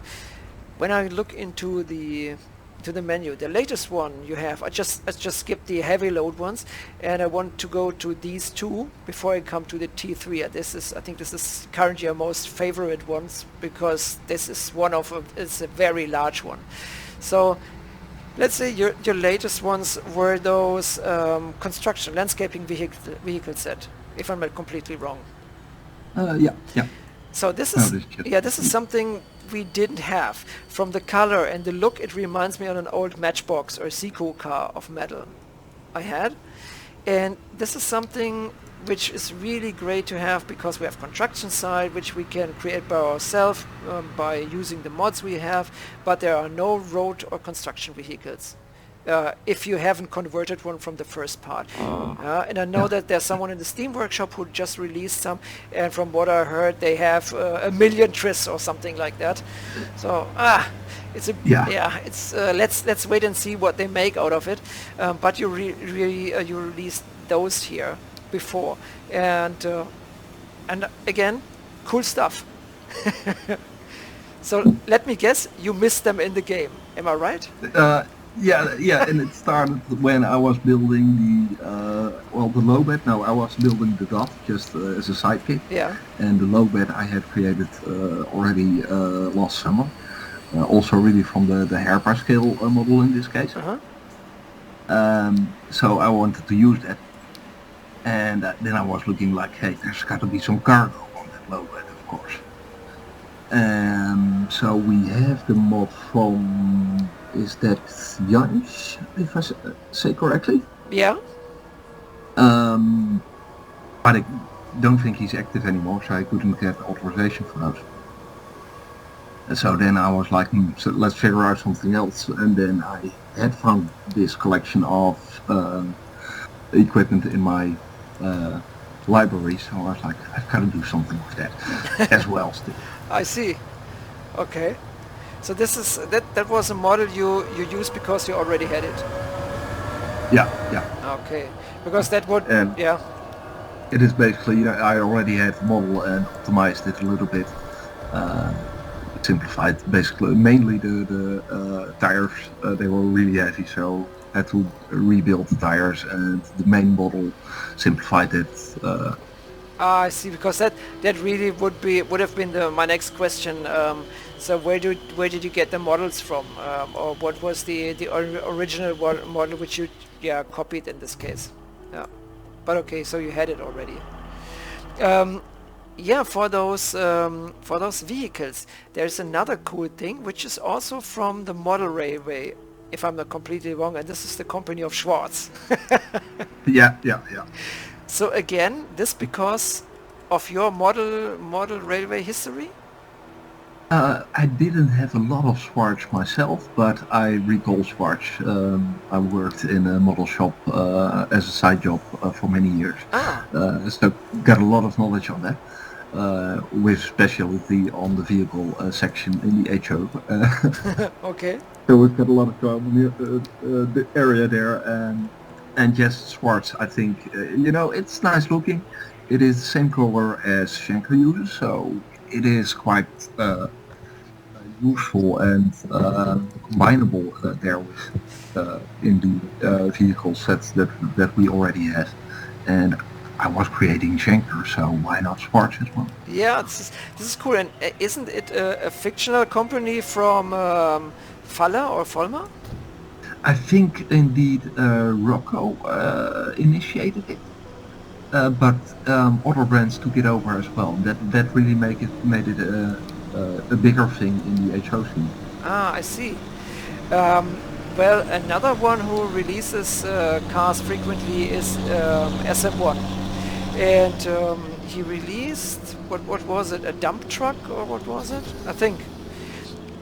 When I look into the to the menu. The latest one you have, I just skipped the heavy load ones, and I want to go to these two before I come to the T3. I think this is currently our most favorite ones, because this is it's a very large one. So let's say your latest ones were those construction landscaping vehicle set, if I'm not completely wrong. Yeah. So this is something we didn't have. From the color and the look, it reminds me of an old Matchbox or Seco car of metal I had. And this is something which is really great to have, because we have construction side which we can create by ourselves by using the mods we have, but there are no road or construction vehicles. If you haven't converted one from the first part. And I know that there's someone in the Steam workshop who just released some, and from what I heard they have 1 million tris or something like that. So let's wait and see what they make out of it. But you you released those here before, and again, cool stuff. So let me guess, you missed them in the game. Am I right? Yeah, and it started when I was building the low bed. No, I was building the dot just as a sidekick. Yeah. And the low bed I had created already last summer. Also really from the hairpar scale model in this case. So I wanted to use that. And then I was looking like, hey, there's got to be some cargo on that low bed, of course. So we have the mod from... Is that Jans, if I say correctly? Yeah. But I don't think he's active anymore, so I couldn't get authorization for those. And so then I was like, so let's figure out something else. And then I had found this collection of equipment in my library, so I was like, I've got to do something with that as well still. I see. Okay. So this is that was a model you used because you already had it. Yeah. Okay, because that would It is basically, I already had the model and optimized it a little bit, simplified basically. Mainly the tires, they were really heavy, so I had to rebuild the tires, and the main model simplified it. I see, because that really would have been my next question. So where did you get the models from, or what was the original model which you copied in this case? Yeah, but okay, so you had it already. For those vehicles, there's another cool thing which is also from the model railway, if I'm not completely wrong, and this is the company of Schwarz. Yeah. So again, this because of your model railway history? I didn't have a lot of Schwarz myself, but I recall Schwarz. I worked in a model shop as a side job for many years. So got a lot of knowledge on that, with specialty on the vehicle section in the HO. Okay. So we've got a lot of job in the area there, and just Schwarz, I think, it's nice looking. It is the same color as Schenker uses, so it is quite useful and combinable there with in the vehicle sets that we already had. And I was creating Schenker, so why not Schwarz as well? Yeah, this is cool. And isn't it a fictional company from Faller or Vollmer? I think indeed Rocco initiated it. But other brands took it over as well. That really made it a bigger thing in the HO scene. I see. Well, another one who releases cars frequently is SM1, and he released what was it? A dump truck, or what was it? I think.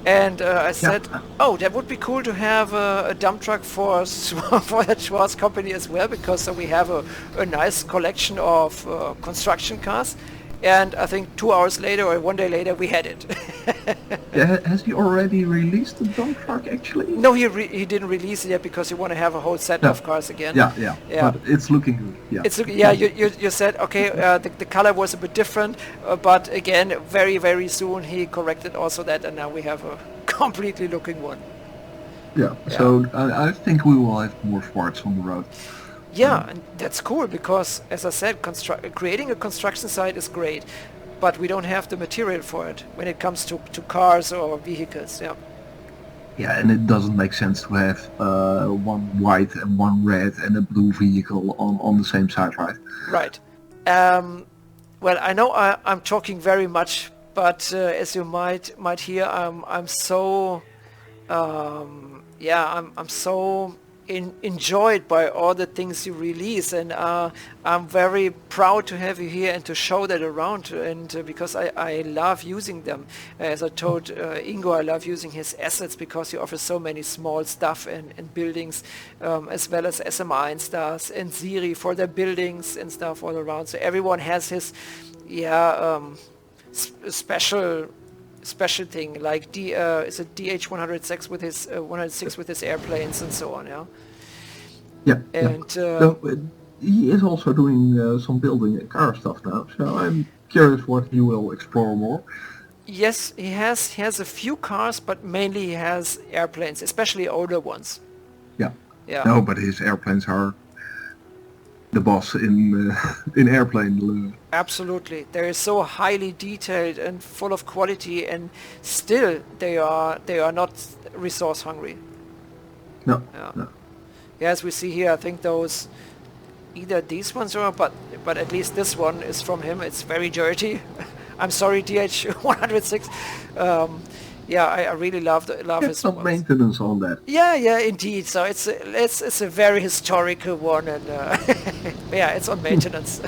And I said, oh, that would be cool to have a dump truck for that Schwarz company as well, because so we have a nice collection of construction cars. And I think 2 hours later or 1 day later we had it. Has he already released the dump truck actually? No, he didn't release it yet because you want to have a whole set of cars again. Yeah. But it's looking good. Yeah. You said okay. The color was a bit different, but again, very very soon he corrected also that, and now we have a completely looking one. Yeah. So I think we will have more Swarts on the road. Yeah, and that's cool because, as I said, creating a construction site is great, but we don't have the material for it when it comes to cars or vehicles. Yeah. Yeah, and it doesn't make sense to have one white and one red and a blue vehicle on the same side, right? Right. Well, I know I'm talking very much, but as you might hear, I'm so I'm so enjoyed by all the things you release, and I'm very proud to have you here and to show that around, and because I love using them. As I told Ingo, I love using his assets because he offers so many small stuff and buildings, as well as SMI and stuff, and Siri for their buildings and stuff all around. So everyone has his special thing, like is it DH106 with his 106 with his airplanes and so on. Yeah. And So, he is also doing some building and car stuff now. So I'm curious what he will explore more. yes, he has a few cars, but mainly he has airplanes, especially older ones. Yeah. Yeah. No, but his airplanes are the boss in airplane. Absolutely, they're so highly detailed and full of quality, and still they are not resource hungry. No. Yeah. No. Yeah, as we see here, I think those either these ones are, but at least this one is from him. It's very dirty. I'm sorry, DH106. I really love Get his some ones. maintenance on that. Yeah, indeed. So it's a very historical one, and it's on maintenance.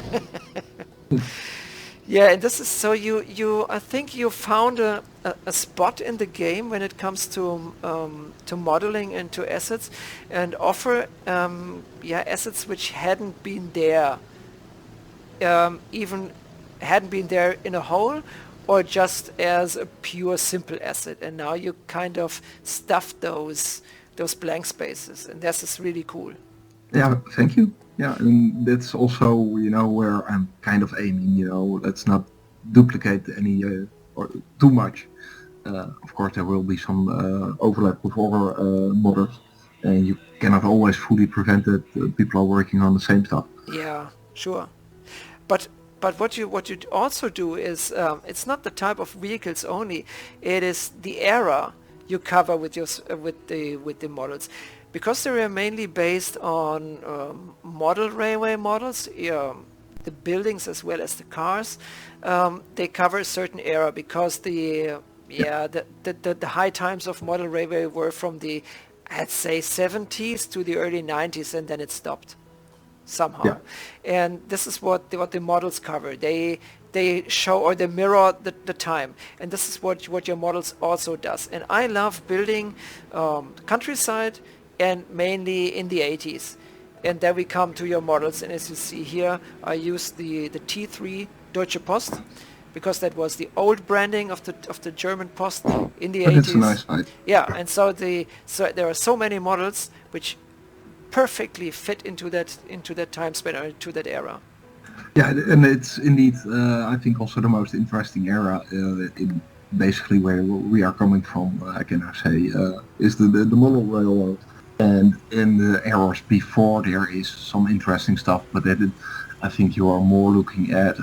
Yeah, and this is so you I think you found a spot in the game when it comes to modeling and to assets, and offer assets which hadn't been there, even hadn't been there in a whole, or just as a pure simple asset, and now you kind of stuff those blank spaces, and this is really cool. Yeah, thank you. Yeah, and that's also, where I'm kind of aiming, let's not duplicate any or too much. Of course, there will be some overlap with other models, and you cannot always fully prevent that people are working on the same stuff. Yeah, sure. But what you also do is it's not the type of vehicles only; it is the era you cover with the models, because they are mainly based on model railway models. The buildings as well as the cars, they cover a certain era, because the high times of model railway were from the, I'd say, 70s to the early 90s, and then it stopped somehow. Yeah. And this is what the models cover. They show, or they mirror the time, and this is what your models also does. And I love building countryside, and mainly in the 80s. And then we come to your models, and as you see here, I use the T3 Deutsche Post, because that was the old branding of the German Post in the 80s. That's a nice site. Yeah, and so there are so many models which perfectly fit into that time span, or into that era. Yeah, and it's indeed, I think, also the most interesting era in basically where we are coming from, can I say, is the model railroad. And in the eras before, there is some interesting stuff, but I think you are more looking at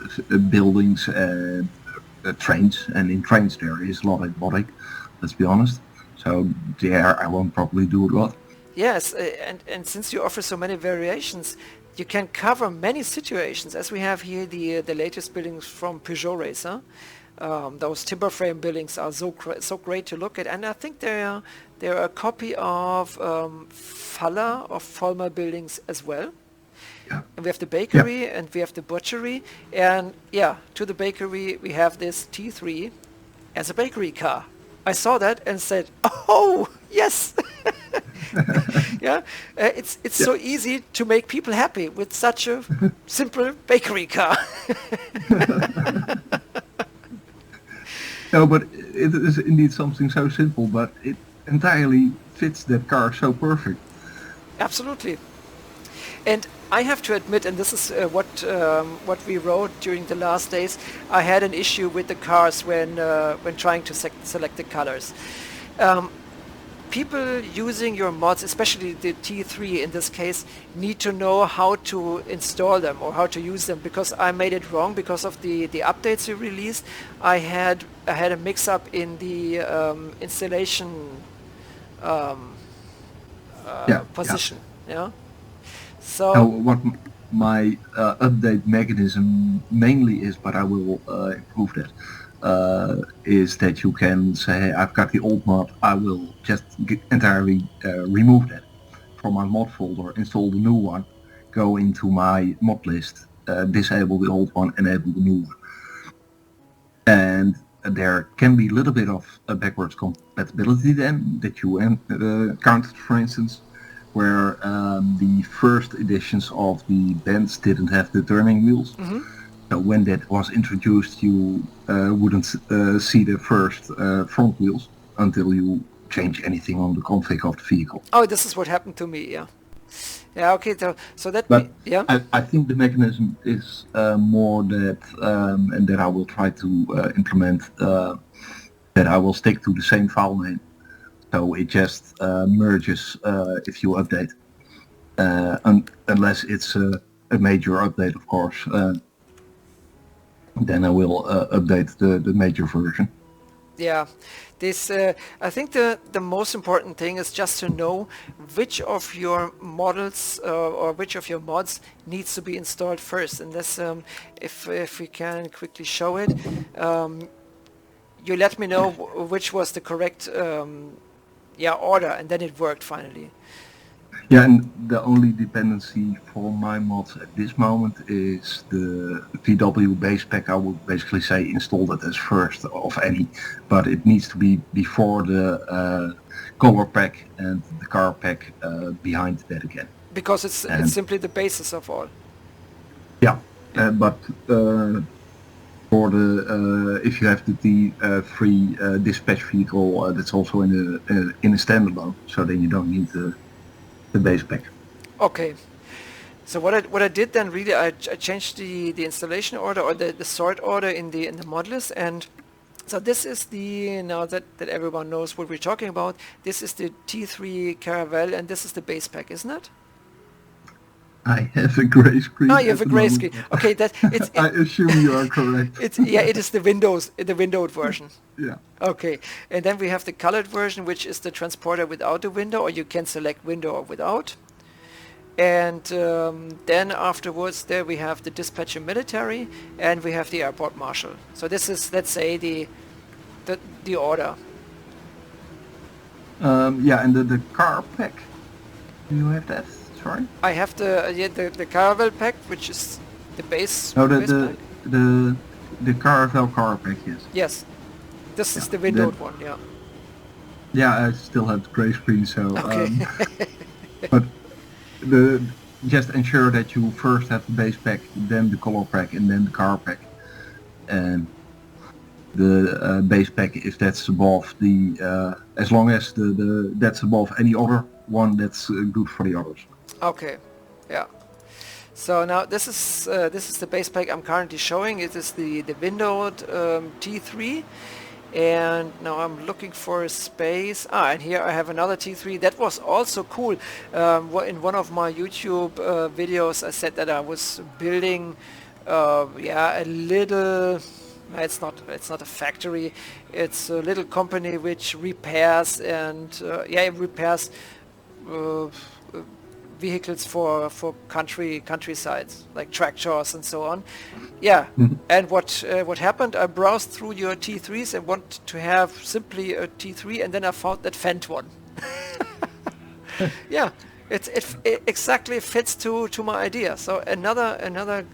buildings and trains, and in trains there is a lot of robotic, let's be honest. So there I won't probably do a lot. Yes, and since you offer so many variations, you can cover many situations, as we have here the latest buildings from Peugeot Racer. Those timber frame buildings are so great to look at, and I think they're a copy of Faller or Vollmer buildings as well. Yeah. And we have the bakery, and we have the butchery, and to the bakery we have this T3 as a bakery car. I saw that and said, oh yes. It's so easy to make people happy with such a simple bakery car. No, but it is indeed something so simple, but it entirely fits that car so perfect. Absolutely. And I have to admit, and this is what we wrote during the last days, I had an issue with the cars when trying to select the colors. people using your mods, especially the T3 in this case, need to know how to install them or how to use them, because I made it wrong because of the updates you released. I had a mix-up in the installation position. Yeah. So Now, what my update mechanism mainly is, but I will improve that, is that you can say, hey, I've got the old mod, I will just entirely remove that from my mod folder, install the new one, go into my mod list, disable the old one, enable the new one. And there can be a little bit of backwards compatibility then that you encountered, for instance, where the first editions of the bands didn't have the turning wheels. mhm. So when that was introduced, you wouldn't see the first front wheels until you change anything on the config of the vehicle. Oh, this is what happened to me. Yeah. Yeah. Okay. So that. But Yeah. I think the mechanism is more that, and that I will try to implement, that I will stick to the same file name. So it just merges if you update, unless it's a major update, of course. Then I will update the major version. Yeah, this I think the most important thing is just to know which of your models or which of your mods needs to be installed first. And this, if we can quickly show it, you let me know which was the correct order, and then it worked finally. Yeah, and the only dependency for my mods at this moment is the VW base pack. I would basically say install that as first of any, but it needs to be before the color pack and the car pack behind that again. Because it's simply the basis of all. Yeah, but for the if you have the T3 dispatch vehicle, that's also in a standalone, so then you don't need the base pack. Okay. So what I did then, really, I changed the installation order or the sort order in the mod list, and so this is the, now that everyone knows what we're talking about, this is the T3 Caravelle, and this is the base pack, isn't it? I have a gray screen. Oh, you have a gray screen. Okay, that it's. I assume you are correct. It is the windowed version. Yeah. Okay, and then we have the colored version, which is the transporter without the window, or you can select window or without. And then afterwards, there we have the dispatcher military, and we have the airport marshal. So this is, let's say, the order. Yeah, and the car pack. Do you have that? Sorry. I have the Caravelle pack, which is the base. No, base pack. the Caravelle car pack. Yes. Yes, this is the windowed one. Yeah. Yeah, I still have the gray screen, so. Okay. But just ensure that you first have the base pack, then the color pack, and then the car pack. And the base pack, if that's above the, as long as that's above any other one, that's good for the others. Okay, yeah. So now this is the base pack I'm currently showing. It is the windowed T3, and now I'm looking for a space. And here I have another T3. That was also cool. In one of my YouTube videos, I said that I was building, a little. It's not a factory. It's a little company which repairs and repairs vehicles for countrysides, like tractors and so on. Yeah. Mhm. And what happened? I browsed through your T3s and wanted to have simply a T3, and then I found that Fendt one. Yeah, it exactly fits to my idea. So another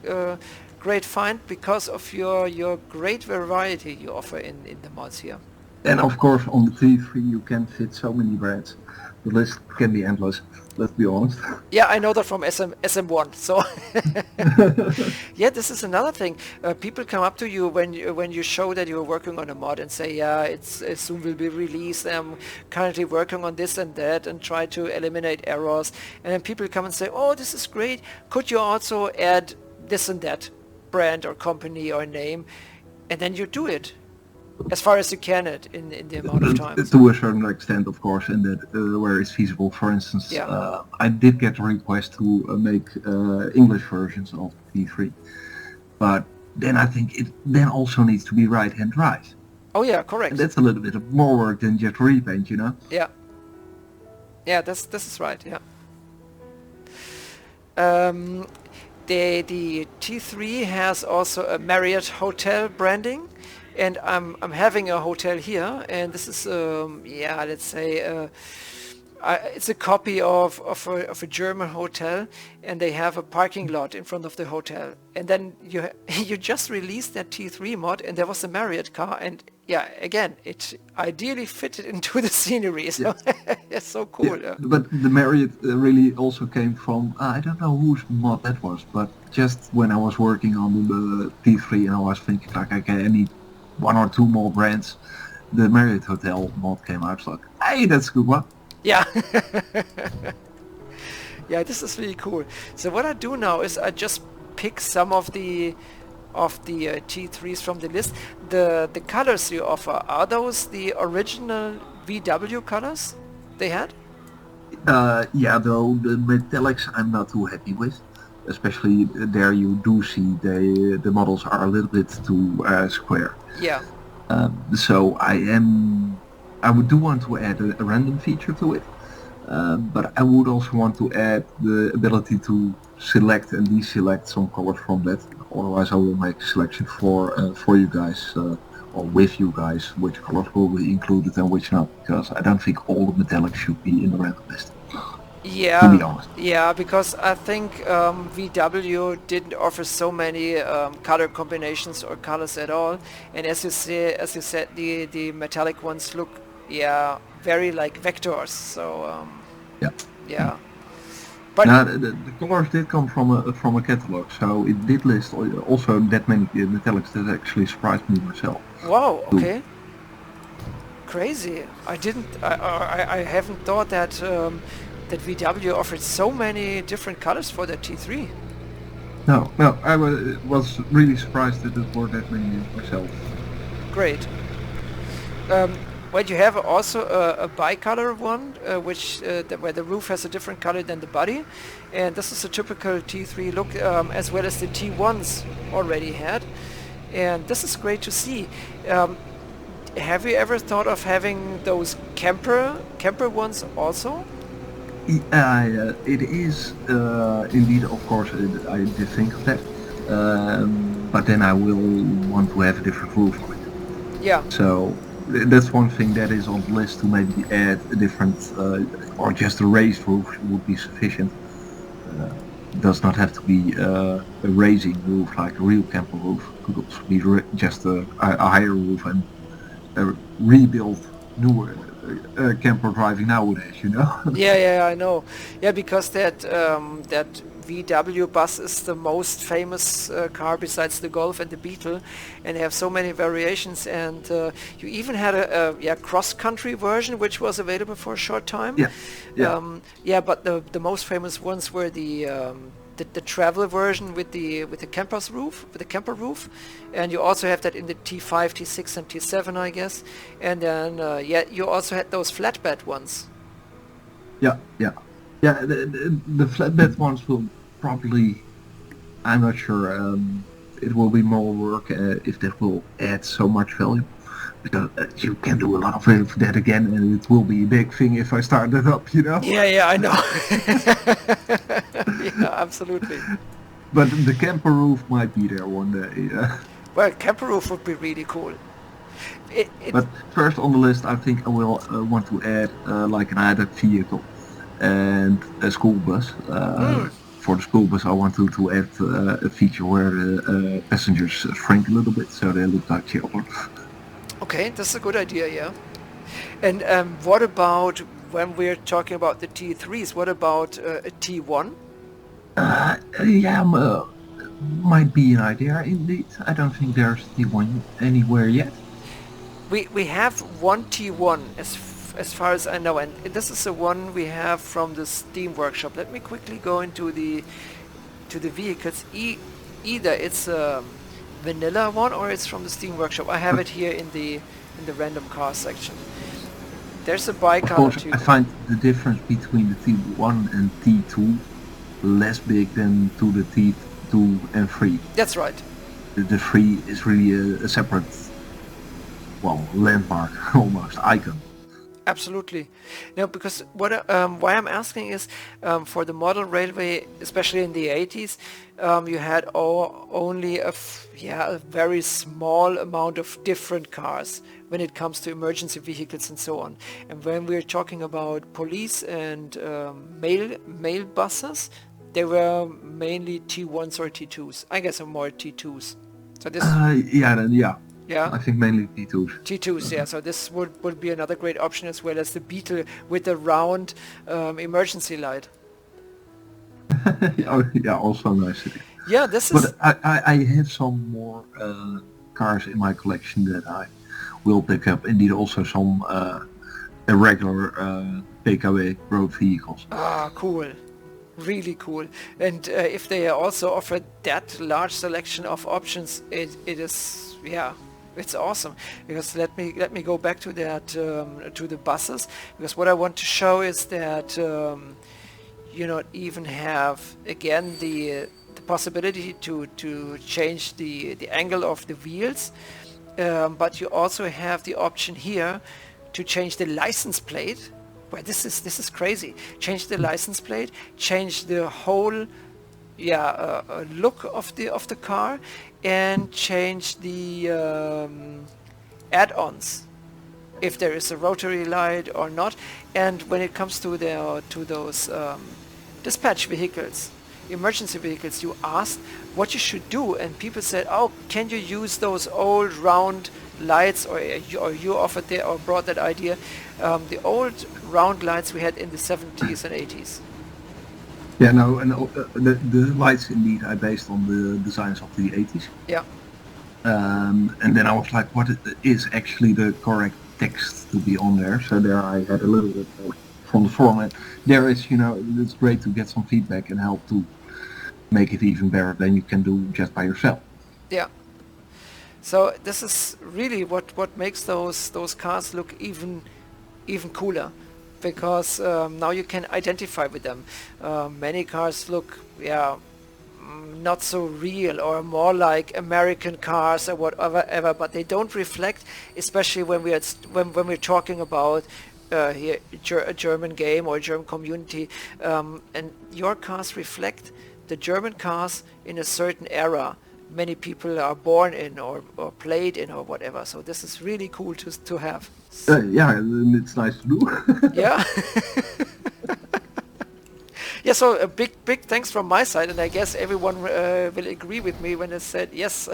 great find because of your great variety you offer in the mods here. And of course, on the T3 you can fit so many brands. The list can be endless. Let's be honest. Yeah, I know that from SM1. So yeah, this is another thing. People come up to you when you show that you're working on a mod and say, yeah, it soon will be released. I'm currently working on this and that, and try to eliminate errors. And then people come and say, oh, this is great. Could you also add this and that brand or company or name? And then you do it. as far as you can it in the amount of time. To a certain extent, of course, and that where it's feasible. For instance, I did get a request to make English versions of T3, but then I think it then also needs to be right-hand drive. Oh yeah, correct. And that's a little bit of more work than just repaint, you know? Yeah. Yeah, this is right, yeah. The T3 has also a Marriott hotel branding, and I'm having a hotel here, and this is let's say it's a copy of a German hotel, and they have a parking lot in front of the hotel, and then you just released that T3 mod, and there was a Marriott car, and yeah, again, it ideally fitted into the scenery, so it's so cool. Yeah. But the Marriott really also came from, I don't know whose mod that was, but just when I was working on the T3 and I was thinking like, okay, I need one or two more brands, the Marriott Hotel mod came out. I was like, hey, that's a good one. Yeah. Yeah, this is really cool. So what I do now is I just pick some of the T3s from the list. The colors you offer, are those the original VW colors they had? Yeah, though the metallics I'm not too happy with. Especially there you do see the models are a little bit too square. Yeah. So I would do want to add a random feature to it, but I would also want to add the ability to select and deselect some colors from that. Otherwise I will make a selection for you guys, or with you guys, which colors will be included and which not, because I don't think all the metallics should be in the random list. Yeah, to be honest. Yeah, because I think VW didn't offer so many color combinations or colors at all, and as you said, the metallic ones look very like vectors. So yeah. But now, the colors did come from a catalog, so it did list also that many metallics. That actually surprised me myself. Wow. Okay. Crazy. I haven't thought that that VW offered so many different colors for the T3. No, I was really surprised that there were that many myself. Great. Well, you have also a bicolor one, where the roof has a different color than the body, and this is a typical T3 look, as well as the T1s already had, and this is great to see. Have you ever thought of having those camper ones also? It is indeed, of course, I did think of that, but then I will want to have a different roof on it. Yeah. So that's one thing that is on the list, to maybe add a different, or just a raised roof would be sufficient. Does not have to be a raising roof like a real camper roof. Could also be just a higher roof and a rebuilt newer camper driving nowadays, you know. Yeah, I know. Yeah, because that VW bus is the most famous car besides the Golf and the Beetle, and they have so many variations, and you even had a cross-country version which was available for a short time. But the most famous ones were the travel version with the camper roof, and you also have that in the T5, T6 and T7, I guess, and then you also had those flatbed ones. Yeah, the flatbed ones will probably, I'm not sure, it will be more work if that will add so much value, because you can do a lot of that again, and it will be a big thing if I start that up, you know? Yeah, I know. Yeah, absolutely. But the camper roof might be there one day. Well, camper roof would be really cool. But first on the list, I think I will want to add like an added vehicle and a school bus. For the school bus, I want to add a feature where the passengers shrink a little bit, so they look like children. Okay, that's a good idea, yeah. And what about, when we're talking about the T3s, what about a T1? Might be an idea indeed. I don't think there's T1 anywhere yet. We have one T1 as far as I know, and this is the one we have from the Steam workshop. Let me quickly go into the vehicles. Either it's vanilla one or it's from the Steam Workshop. I have it here in the random car section. There's a Of bicolor course, too. I find the difference between the T1 and T2 less big than to the T2 and 3. That's right. The 3 is really a separate, well, landmark, almost, icon. Absolutely. No, because why I'm asking is for the model railway, especially in the 80s, you had only a very small amount of different cars when it comes to emergency vehicles and so on. And when we're talking about police and mail buses, they were mainly T1s or T2s. I guess more T2s. So this. Yeah. Yeah. I think mainly T2s. T2s, yeah. So this would be another great option, as well as the Beetle with the round emergency light. Yeah, also nice. Yeah, this is. But I have some more cars in my collection that I will pick up. Indeed, also some irregular PKW road vehicles. Ah, cool. Really cool. And if they also offer that large selection of options, it is, yeah, it's awesome. Because let me go back to that to the buses, because what I want to show is that you not even have again the possibility to change the angle of the wheels, but you also have the option here to change the license plate. Well, this is crazy. Change the license plate, change the whole look of the car, and change the add-ons, if there is a rotary light or not. And when it comes to those dispatch vehicles, emergency vehicles, you asked what you should do, and people said, "Oh, can you use those old round lights?" Or you offered that or brought that idea. The old round lights we had in the 70s and 80s. Yeah, no, and the lights indeed are based on the designs of the 80s. Yeah. And then I was like, what is actually the correct text to be on there? So there I had a little bit from the forum. And there is, it's great to get some feedback and help to make it even better than you can do just by yourself. Yeah. So this is really what makes those cars look even cooler, because now you can identify with them. Many cars look not so real, or more like American cars or whatever, but they don't reflect, especially when we're talking about here a German game or a German community, and your cars reflect the German cars in a certain era many people are born in or played in or whatever. So this is really cool to have. Yeah, it's nice to do. Yeah. Yeah, so a big thanks from my side, and I guess everyone will agree with me when I said yes,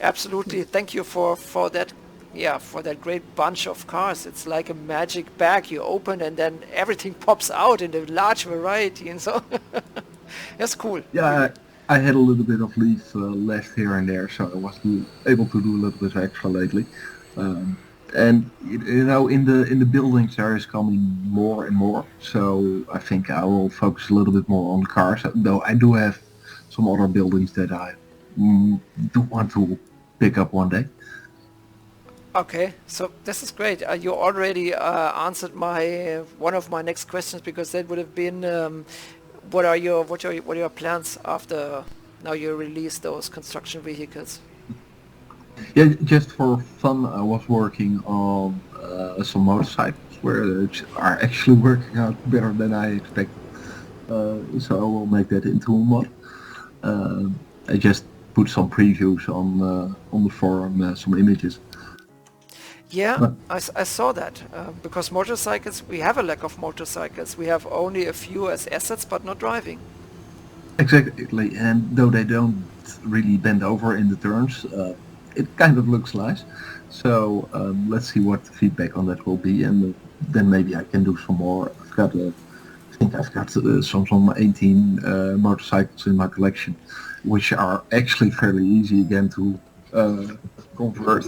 absolutely. Thank you for that. Yeah, for that great bunch of cars. It's like a magic bag you open and then everything pops out in a large variety, and so that's cool. Yeah, I had a little bit of leaf left here and there, so I was able to do a little bit extra lately. And in the buildings there is coming more and more, so I think I will focus a little bit more on the cars. Though I do have some other buildings that I do want to pick up one day. Okay, so this is great. You already answered one of my next questions, because that would have been what are your plans after now you release those construction vehicles? Yeah, just for fun, I was working on some motorcycles which are actually working out better than I expected. So I will make that into a mod. I just put some previews on the forum, some images. Yeah, I saw that, because motorcycles, we have a lack of motorcycles. We have only a few as assets, but not driving. Exactly, and though they don't really bend over in the turns, it kind of looks nice. So let's see what the feedback on that will be, and then maybe I can do some more. I think I've got some 18 motorcycles in my collection, which are actually fairly easy again to convert.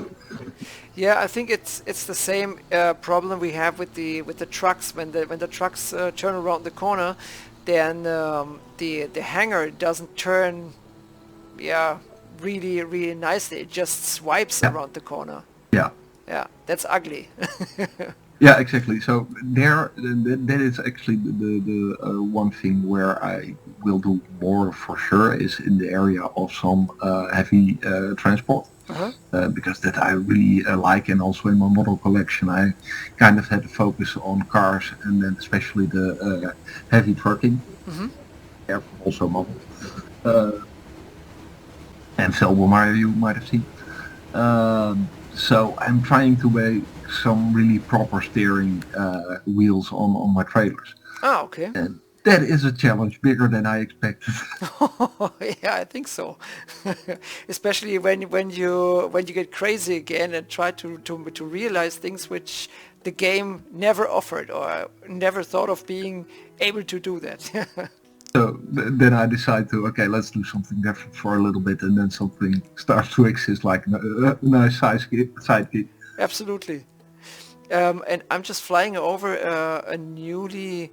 Yeah, I think it's the same problem we have with the trucks. When the trucks turn around the corner, then the hanger doesn't turn really, really nicely. It just swipes around the corner. Yeah. Yeah, that's ugly. Yeah, exactly. So that is actually the one thing where I will do more for sure is in the area of some heavy transport. Because that I really like, and also in my model collection I kind of had to focus on cars, and then especially the heavy trucking, also model, and Velbomar you might have seen. So I'm trying to make some really proper steering wheels on my trailers. Oh, okay. And that is a challenge bigger than I expected. Yeah, I think so. Especially when you get crazy again and try to realize things which the game never offered or never thought of being able to do that. So then I decide to, okay, let's do something different for a little bit, and then something starts to exist like a nice sidekick. Absolutely. And I'm just flying over a newly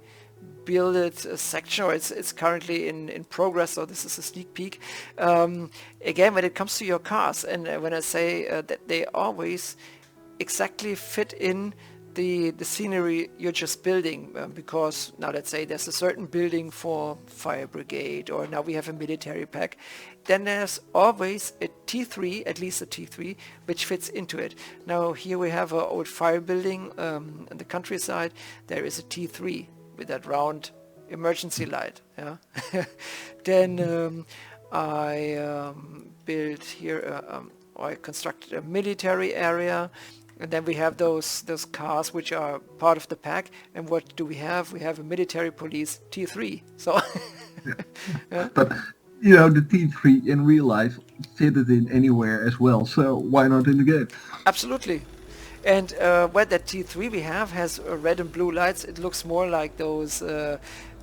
built section, or it's currently in progress, so this is a sneak peek. Again, when it comes to your cars, and when I say that they always exactly fit in the scenery you're just building, because now let's say there's a certain building for fire brigade, or now we have a military pack, then there's always a T3, at least a T3, which fits into it. Now here we have an old fire building in the countryside. There is a T3 with that round emergency light. Yeah. Then I built here, I constructed a military area. And then we have those cars which are part of the pack. And what do we have? We have a military police T3. So, yeah. But you know, the T3 in real life fitted in anywhere as well. So why not in the game? Absolutely. And what that T3 we have has red and blue lights. It looks more like those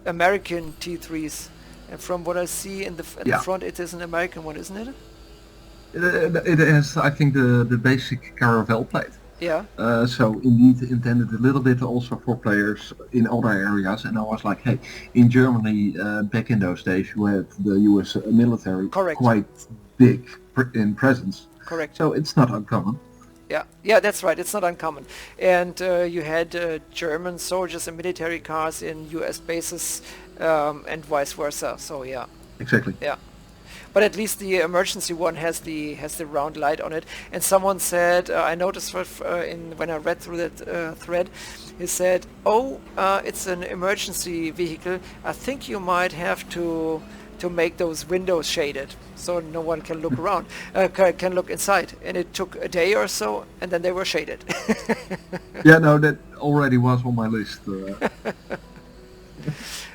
American T3s. And from what I see in the front, it is an American one, isn't it? It has, I think, the basic caravel plate. Yeah. So indeed intended a little bit also for players in other areas. And I was like, hey, in Germany back in those days you had the US military quite big in presence. Correct. So it's not uncommon. Yeah, that's right. It's not uncommon. And you had German soldiers and military cars in US bases and vice versa. So yeah. Exactly. Yeah. But at least the emergency one has the round light on it. And someone said, I noticed when I read through that thread, he said, "Oh, it's an emergency vehicle. I think you might have to make those windows shaded so no one can look around, can look inside." And it took a day or so, and then they were shaded. Yeah, no, that already was on my list.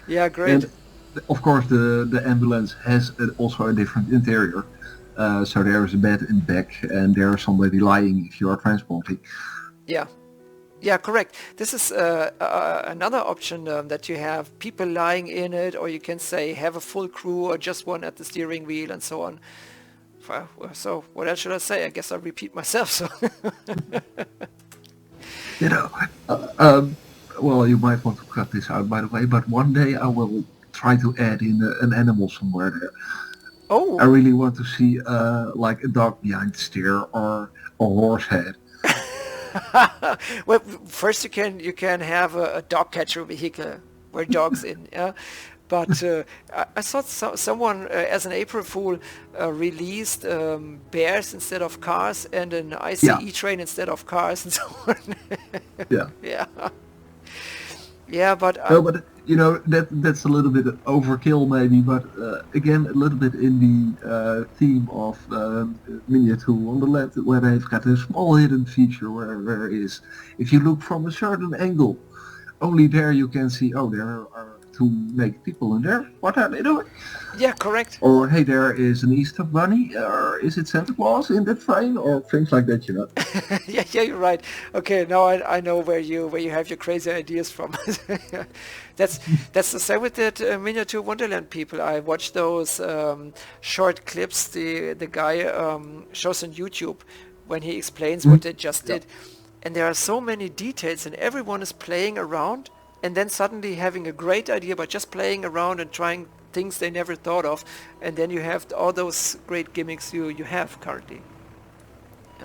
Yeah, great. And of course, the ambulance has also a different interior. So there is a bed in the back, and there is somebody lying if you are transporting. Yeah. Yeah, correct. This is another option that you have people lying in it, or you can say have a full crew or just one at the steering wheel and so on. So what else should I say? I guess I'll repeat myself. So. You know, well, you might want to cut this out, by the way, but one day I will try to add in an animal somewhere there. Oh. I really want to see like a dog behind the steer or a horse head. Well, first you can have a dog catcher vehicle where dogs in, yeah. But I saw someone as an April Fool released bears instead of cars and an ICE train instead of cars and so on. Yeah. Yeah. Yeah, but no, but you know that's a little bit overkill maybe, but again a little bit in the theme of Miniature Wonderland, where they've got a small hidden feature where is if you look from a certain angle, only there you can see, oh, there are two naked people in there. What are they doing? Yeah, correct. Or hey, there is an Easter bunny, or is it Santa Claus in that train, or things like that, you know. Yeah, you're right. Okay, now I know where you have your crazy ideas from. That's the same with that Miniature Wonderland people. I watched those short clips the guy shows on YouTube when he explains what they just did, and there are so many details, and everyone is playing around, and then suddenly having a great idea by just playing around and trying things they never thought of, and then you have all those great gimmicks you have currently.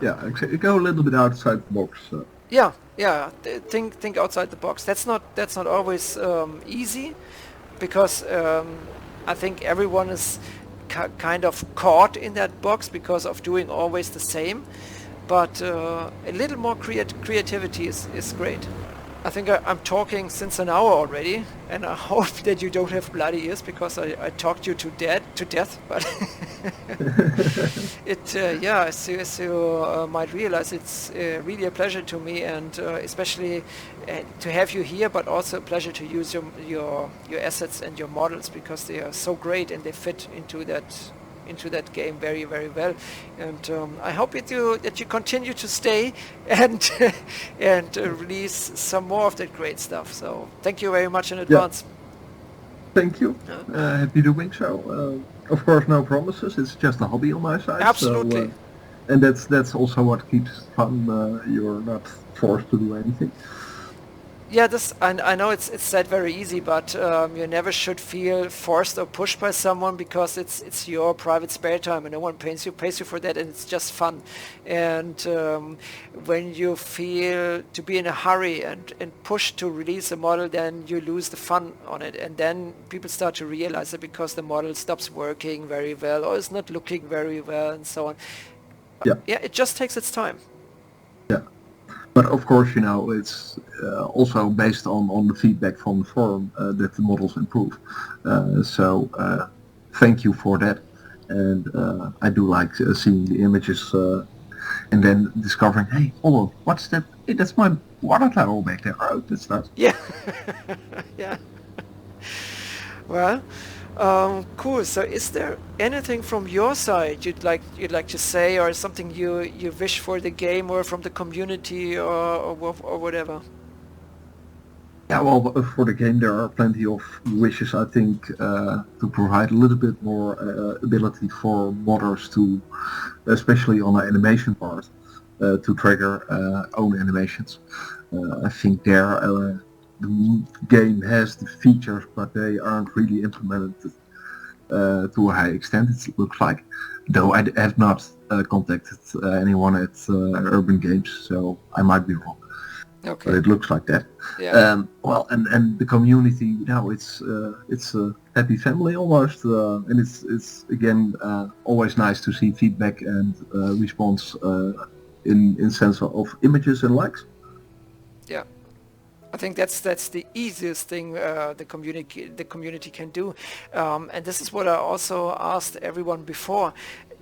Yeah, exactly. Go a little bit outside the box. Yeah, yeah. Think outside the box. That's not always easy, because I think everyone is kind of caught in that box because of doing always the same. But a little more creativity is great. I think I'm talking since an hour already, and I hope that you don't have bloody ears, because I talked you to death. But as you might realize, it's really a pleasure to me, and especially to have you here, but also a pleasure to use your assets and your models, because they are so great and they fit into that game very, very well. And I hope that you continue to stay and release some more of that great stuff. So thank you very much in advance. Thank you. Happy doing so. Of course, no promises. It's just a hobby on my side. Absolutely. So, and that's also what keeps it fun. You're not forced to do anything. Yeah, I know it's said very easy, but you never should feel forced or pushed by someone, because it's your private spare time and no one pays you for that, and it's just fun. And when you feel to be in a hurry and pushed to release a model, then you lose the fun on it, and then people start to realize it because the model stops working very well or is not looking very well and so on. Yeah, it just takes its time. Yeah. But of course, it's also based on the feedback from the forum that the models improve. So thank you for that. And I do like seeing the images and then discovering, hey, hold on, what's that? Hey, that's my water tower back there. Oh, that's nice. Yeah. Yeah. Well, cool. So is there anything from your side you'd like to say, or something you wish for the game or from the community or whatever? Yeah, well, for the game there are plenty of wishes, I think, to provide a little bit more ability for modders to, especially on the animation part, to trigger own animations. I think the game has the features, but they aren't really implemented to a high extent, it looks like. Though I have not contacted anyone at Urban Games, so I might be wrong. Okay. But it looks like that. Yeah. Well, and the community, it's a happy family almost, and it's again always nice to see feedback and response in sense of images and likes. Yeah. I think that's the easiest thing the community can do, and this is what I also asked everyone before.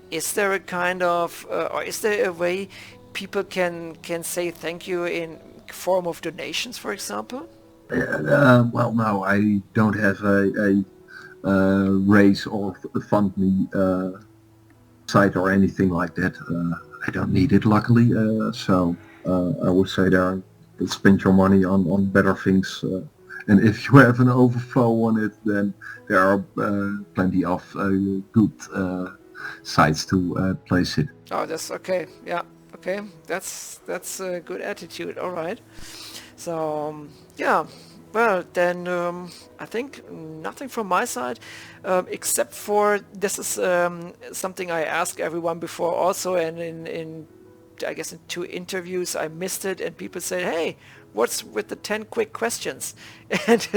Is there a kind of or is there a way people can say thank you in form of donations, for example? Well, no, I don't have a raise or fund me site or anything like that. I don't need it, luckily. So I would say there, spend your money on better things. And if you have an overflow on it, then there are plenty of good sites to place it. Oh, that's okay. Yeah. Okay, that's a good attitude. All right. So yeah, well then I think nothing from my side, except for this is something I ask everyone before also, and in I guess in 2 interviews I missed it, and people said, hey, what's with the 10 quick questions? And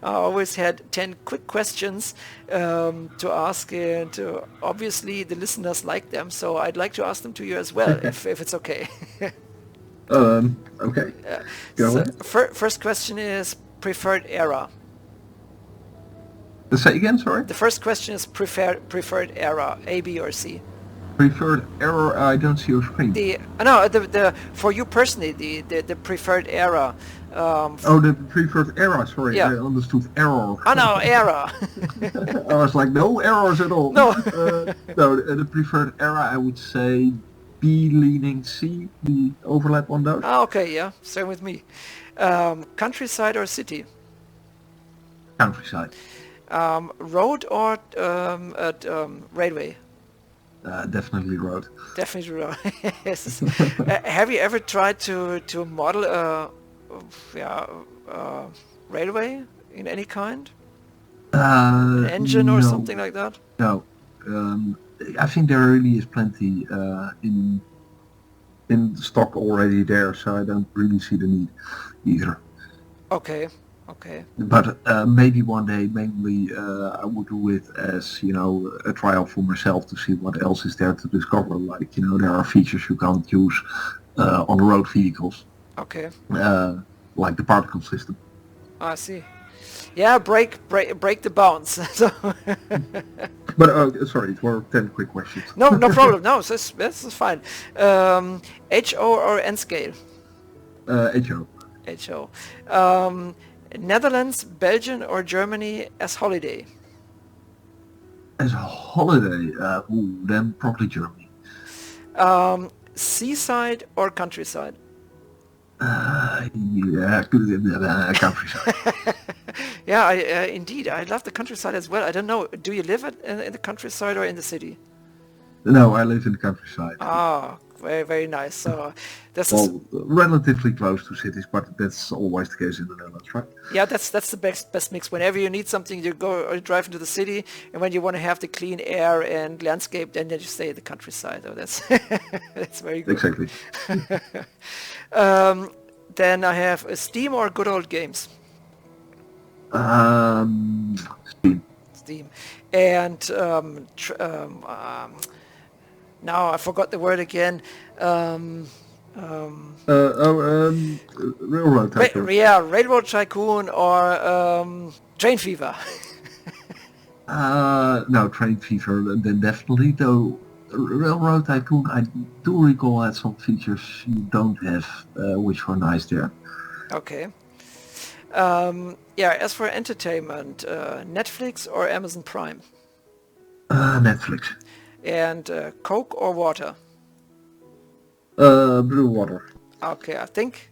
I always had 10 quick questions to ask, and obviously the listeners like them, so I'd like to ask them to you as well, if it's okay. Okay. Go ahead. First question is preferred era. Say again, sorry? The first question is preferred era, A, B, or C. Preferred error, I don't see your screen. The for you personally, the preferred era. The preferred era, sorry, yeah. I understood error. Oh no, era. I was like, no errors at all. No. The preferred era, I would say B leaning C, the overlap on those. Ah, okay, yeah, same with me. Countryside or city? Countryside. Road or railway? Definitely road. Definitely road. Yes. Have you ever tried to model a railway in any kind? An engine or No. something like that? No. I think there really is plenty in stock already there, so I don't really see the need either. Okay. But maybe one day, mainly I would do it as, a trial for myself to see what else is there to discover. Like, there are features you can't use on the road vehicles. Okay. Like the particle system. I see. Yeah, break the bounds. So But sorry, it were 10 quick questions. no problem. No, this is fine. HO or N scale? HO. HO. Netherlands, Belgium, or Germany as holiday? As a holiday, then probably Germany. Seaside or countryside? Yeah, countryside. Yeah, indeed. I love the countryside as well. I don't know. Do you live in the countryside or in the city? No, I live in the countryside. Ah, very, very nice. So this is relatively close to cities, but that's always the case in the Netherlands, right? yeah, that's the best mix. Whenever you need something, you go or you drive into the city, and when you want to have the clean air and landscape, then you stay in the countryside. Oh, that's that's very good. Exactly. Then I have Steam or good old games. Steam. And now I forgot the word again. Railroad tycoon. Railroad Tycoon or Train Fever. No, Train Fever, then definitely, though. Railroad Tycoon, I do recall had some features you don't have, which were nice there. Okay. Yeah, as for entertainment, Netflix or Amazon Prime? Netflix. And Coke or water? Blue water. Okay, I think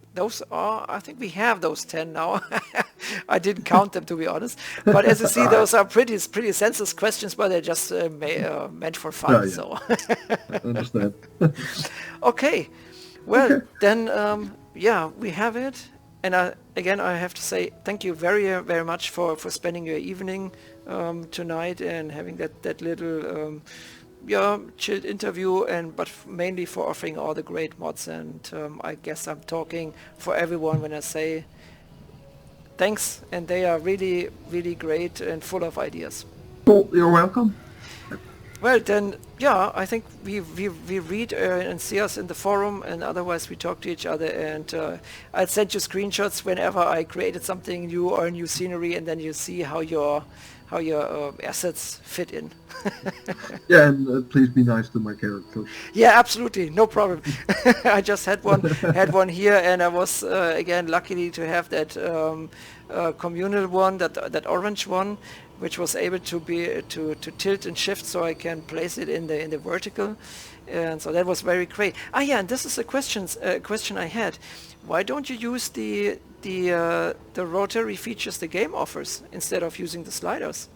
we have those 10 now. I didn't count them, to be honest. But as you see, those are pretty senseless questions, but they're just meant for fun. Oh, yeah. So. I understand. Okay. Well, then, yeah, we have it. And again, I have to say thank you very, very much for spending your evening tonight and having that little chilled interview, but mainly for offering all the great mods. And I guess I'm talking for everyone when I say thanks, and they are really, really great and full of ideas. Well, you're welcome. Well, then, yeah, I think we read and see us in the forum, and otherwise we talk to each other, and I'll send you screenshots whenever I created something new or a new scenery, and then you see how your assets fit in. Yeah, and please be nice to my character. Yeah, absolutely, no problem. I just had one here, and I was again lucky to have that communal one, that orange one, which was able to tilt and shift, so I can place it in the vertical, and so that was very great. Ah, yeah, and this is a question I had. Why don't you use the rotary features the game offers instead of using the sliders?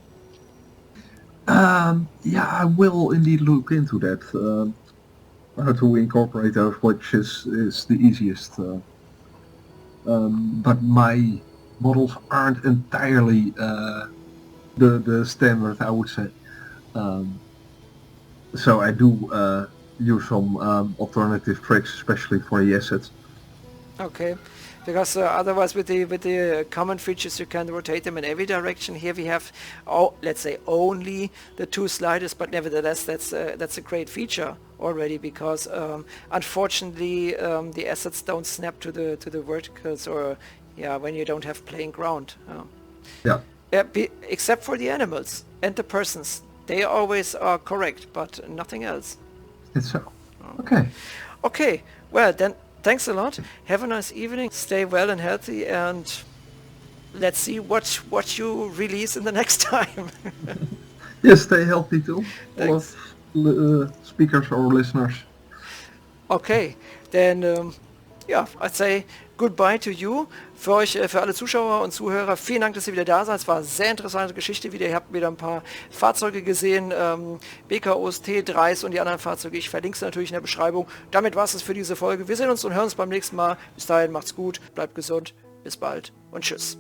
Yeah, I will indeed look into that. How to incorporate those, which is the easiest. But my models aren't entirely the standard, I would say. So I do use some alternative tricks, especially for the assets. Okay, because otherwise with the common features you can rotate them in every direction. Here we have, let's say, only the two sliders, but nevertheless that's a great feature already, because unfortunately the assets don't snap to the verticals, or when you don't have plain ground. Yeah. Except for the animals and the persons, they always are correct, but nothing else. It's so. Okay. Okay. Well then. Thanks a lot. Have a nice evening. Stay well and healthy, and let's see what you release in the next time. Yes, stay healthy too. Thanks. All of speakers or listeners. Okay, then I'd say goodbye to you. Für alle Zuschauer und Zuhörer, vielen Dank, dass ihr wieder da seid. Es war eine sehr interessante Geschichte wieder. Ihr habt wieder ein paar Fahrzeuge gesehen, BKOs, T3s und die anderen Fahrzeuge. Ich verlinke es natürlich in der Beschreibung. Damit war es für diese Folge. Wir sehen uns und hören uns beim nächsten Mal. Bis dahin, macht's gut, bleibt gesund, bis bald und tschüss.